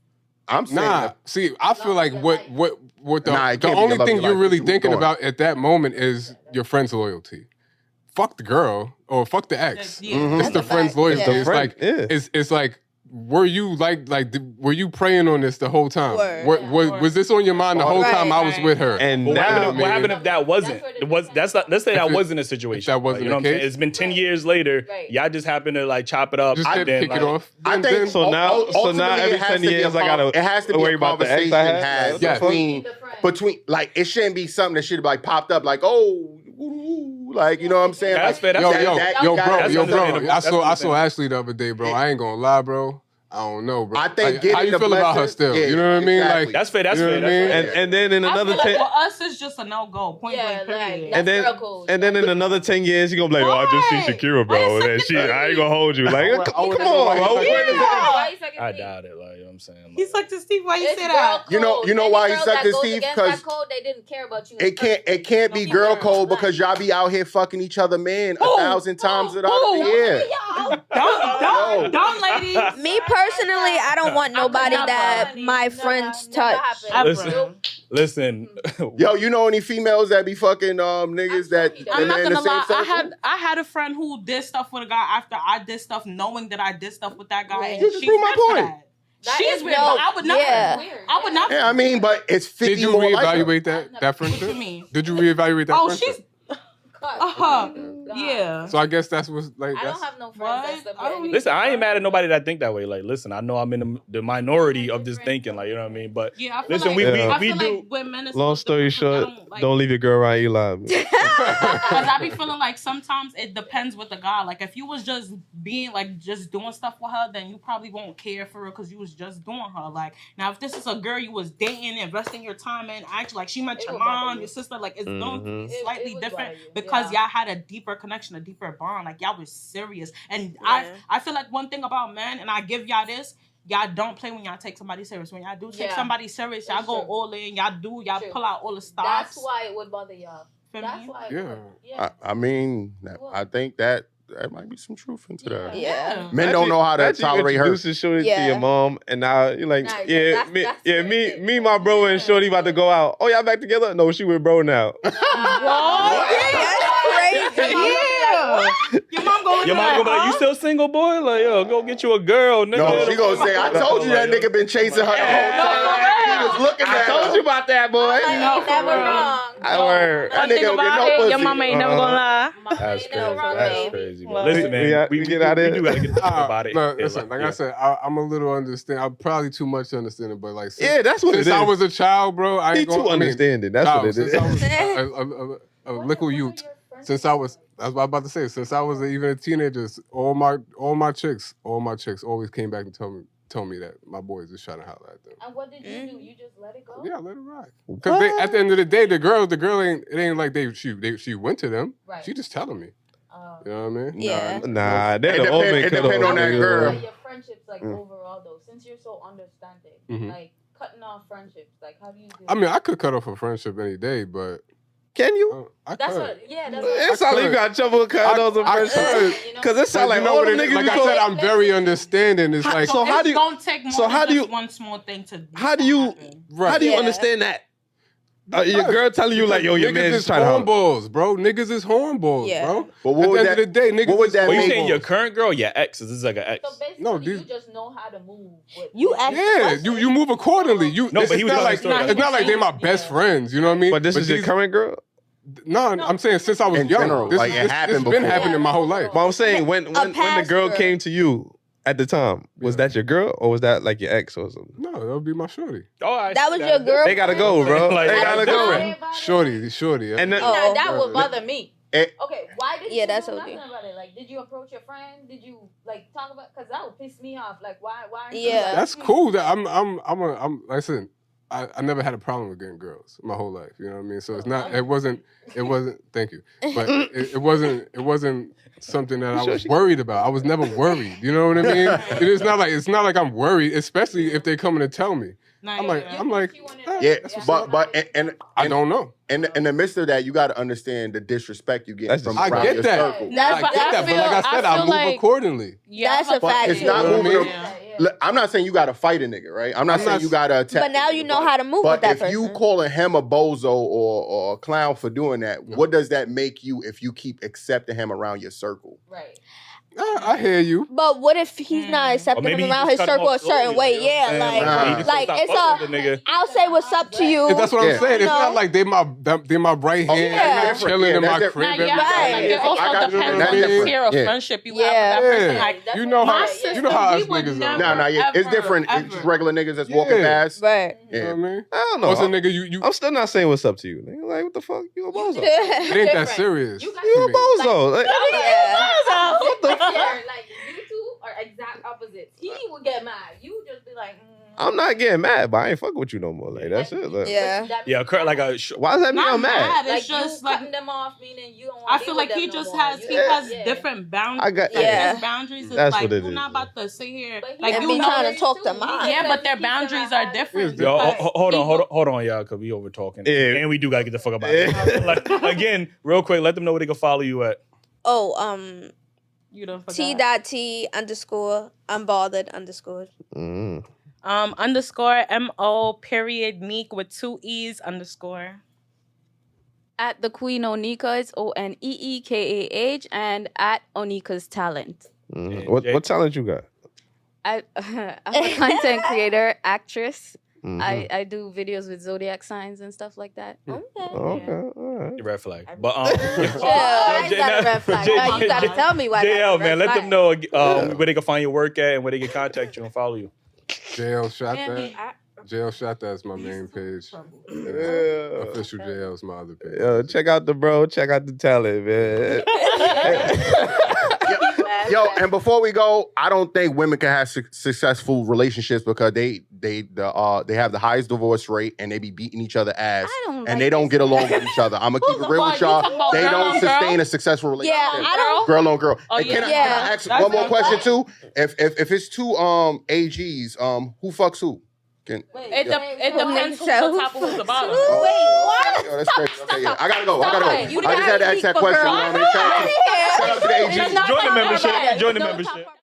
I'm saying see, I feel like what the only thing you're really thinking about at that moment is your friend's loyalty. Fuck the girl or fuck the ex. It's the friend's loyalty. It's like. Were you were you praying on this the whole time? Was this on your mind the whole time I was with her? And what happened if that wasn't? Let's say that wasn't a situation. That wasn't the case. It's been 10 years later. Y'all just happened to like chop it up. Just kick it off. I think so. Now every 10 years I gotta. It has to be worry a about the ex conversation I had. between like it shouldn't be something that should have like popped up like like you know what I'm saying? That's fair. Yo, bro. I saw Ashley the other day, bro. I ain't gonna lie, bro. I don't know, bro. I think how you feel about her still? You know what I mean? Exactly. Like that's fair. That's you know fair. What I mean? And then in another 10, for us, it's just a no go. Point blank. Period. And then in another 10 years, you gonna be like, oh, I just see Shakira, bro. And I ain't gonna hold you. Like, come on, bro. I doubt it. Like, you know what I'm saying? Like, he sucked his teeth. Why you say that? You know why he sucked his teeth? Because they didn't care about you. It can't be girl code because y'all be out here fucking each other, man, 1,000 times throughout the year. Don't, ladies. Me personally, personally, I don't want nobody that my friends touch. Listen. Yo, you know any females that be fucking niggas that I'm not in the gonna lie. same circle? I had a friend who did stuff with a guy after I did stuff, knowing that I did stuff with that guy. Yeah. And You just she's proved my weird for point. that. She's weird, but I would never. Yeah. I would not. Yeah, I mean, but it's 50 Did you more like her. reevaluate that friendship? What you mean? Did you reevaluate that Oh, friendship? she's. Yeah. So I guess that's what's like. I That's, don't have no What? friends that I don't slept Listen, I ain't mad at nobody that think that way. Like, listen, I know I'm in the minority of this thinking. Like, you know what I mean? But Yeah, I feel listen, like, we I we feel do. like women is Long story short, don't leave your girl around Eli. Because I be feeling like sometimes it depends with the guy. Like if you was just being like just doing stuff with her, then you probably won't care for her because you was just doing her. Like now, if this is a girl you was dating, investing your time in, actually like she met your mom, your sister, like it's going to be slightly different because y'all had a deeper connection, a deeper bond. Like y'all was serious. And I feel like one thing about men, and I give y'all this. Y'all don't play when y'all take somebody serious. When y'all do take somebody serious, y'all go all in. Y'all pull out all the stops. That's why it would bother y'all. That's why. I mean, I think that might be some truth into that. Yeah. Men don't know how to tolerate her. Introducing Shorty to your mom, and now you're like, me, my bro and Shorty about to go out. Oh, y'all back together? No, she with bro now. What? That's crazy. Your mom gonna be like, you still single, boy? Like, yo, go get you a girl, nigga. No, she gonna say, I told you that nigga been chasing her the whole time. He was looking at her. I told you about that, boy. Never wrong. I heard. That nigga don't get no pussy. Your mama ain't never gonna lie. That's crazy. That's crazy. Listen, we man, get out of we do gotta get about it. No, listen, like I said, I'm a little understanding. I'm probably too much to understand it, but like, that's what it is. Since I was a child, bro, I ain't too understanding. That's what it is. Since I was a little youth. Since I was, that's what I was about to say. Since I was even a teenager, all my chicks always came back and told me that my boys just trying to holler at them. And what did you do? You just let it go? Yeah, let it rock. Because at the end of the day, the girl ain't like she went to them. Right. She just telling me. You know what I mean? Yeah. Nah, they're the It depend on that girl. Your friendships, like overall though, since you're so understanding, like cutting off friendships, like how do you do? I mean, I could cut off a friendship any day, but can you? I that's could. what. Yeah, that's It sounds like you got trouble cutting those friendships. Because it sounds like all the niggas. Like I said, I'm very understanding. It's like so. How do you? Don't take more than just one small thing to. How do you? How do you understand that? Your girl telling you like, yo, your man's just trying to hornballs, bro. Niggas is hornballs, bro. But what at the end of the day, niggas. What would that Are you mean? saying your current girl, or your exes? This is like an ex. So basically, No, you just know how to move. You move accordingly. No, but he was like telling the story. it's not like they're my best friends. You know what I mean? But this is your current girl. No, I'm saying since I was In young, general, this like, it happened it's been before. happening my whole life. But I'm saying when the girl came to you at the time, was that your girl or was that like your ex or something? No, that would be my shorty. Oh, that was your girl. They gotta go, bro. Like, they gotta go. Shorty. Yeah. And then, Now, that would bother me. Okay, why did you that's do okay. nothing about it? Like, did you approach your friend? Did you like talk about? Because that would piss me off. Like, why? Yeah. That's cool. That I'm like I said, I never had a problem with getting girls my whole life. You know what I mean? So it's not. It wasn't. Thank you. But it wasn't something that I was worried about. I was never worried. You know what I mean? It's not like I'm worried, especially if they come in and tell me. I'm like, yeah, but I don't know. In the midst of that, you got to understand the disrespect you get from around your circle. I get that, but like I said, I move accordingly. That's a fact. It's not moving. I'm not saying you got to fight a nigga, right? I'm not saying you got to attack. But now you know how to move with that person. But if you calling him a bozo or a clown for doing that, what does that make you if you keep accepting him around your circle? Right. I hear you. But what if he's not accepting him around his circle a certain way? Yeah, like it's I'll say what's up to you. That's what I'm saying. It's not like they my right hand chilling in my crib. It also depends on the sphere of friendship you have with that person. Like, you know how us niggas are. No, it's different. It's just regular niggas that's walking past. Right. You know what I mean? I don't know. What's a nigga you I'm still not saying what's up to you. Nigga. Like, what the fuck? You a bozo. It ain't that serious. You a bozo. Like, What the fuck? Like, you two are exact opposites. He would get mad. You just be like, I'm not getting mad, but I ain't fucking with you no more. Like, that's it. Like, yeah. Like why does that mean I'm mad? It's just like cutting them off, meaning you don't want I feel like he just has different boundaries. His boundaries is that's like what it you're is. not about to sit here like you be trying to talk to mine. Yeah, but their boundaries are different. Yo, hold on, y'all, because we over talking, and we do gotta get the fuck about it. Like, again, real quick, let them know where they can follow you at. Oh, You don't forget. T.T _ unbothered _. Underscore MO period Neek with 2 E's _ At the Queen Onika, it's ONEEKAH, and at Onika's Talent. What talent you got? I'm a content creator, actress. I do videos with zodiac signs and stuff like that. Okay. All right. Red flag. But That's not a red flag. Now you gotta tell me why. JL, man, let them know Yeah. where they can find your work at and where they can contact you and follow you. JL shot that. JL shot that's my main page. Yeah. Official JL's my other page. Yo, check out the bro. Check out the talent, man. Yo, and before we go, I don't think women can have successful relationships because they have the highest divorce rate and they be beating each other ass and they don't get along with each other. I'm gonna keep it real with y'all. They don't sustain a successful relationship. Yeah, I don't. Girl on girl. Oh, And can I ask That's one more good. question too? If it's two AGs, who fucks who? It depends who's the top and who's the bottom. Wait, what? Yo, that's crazy. Okay, yeah. I gotta go. You I just had to ask that question. You know what I mean? Shout out to the AGs. Join the membership. Join the membership.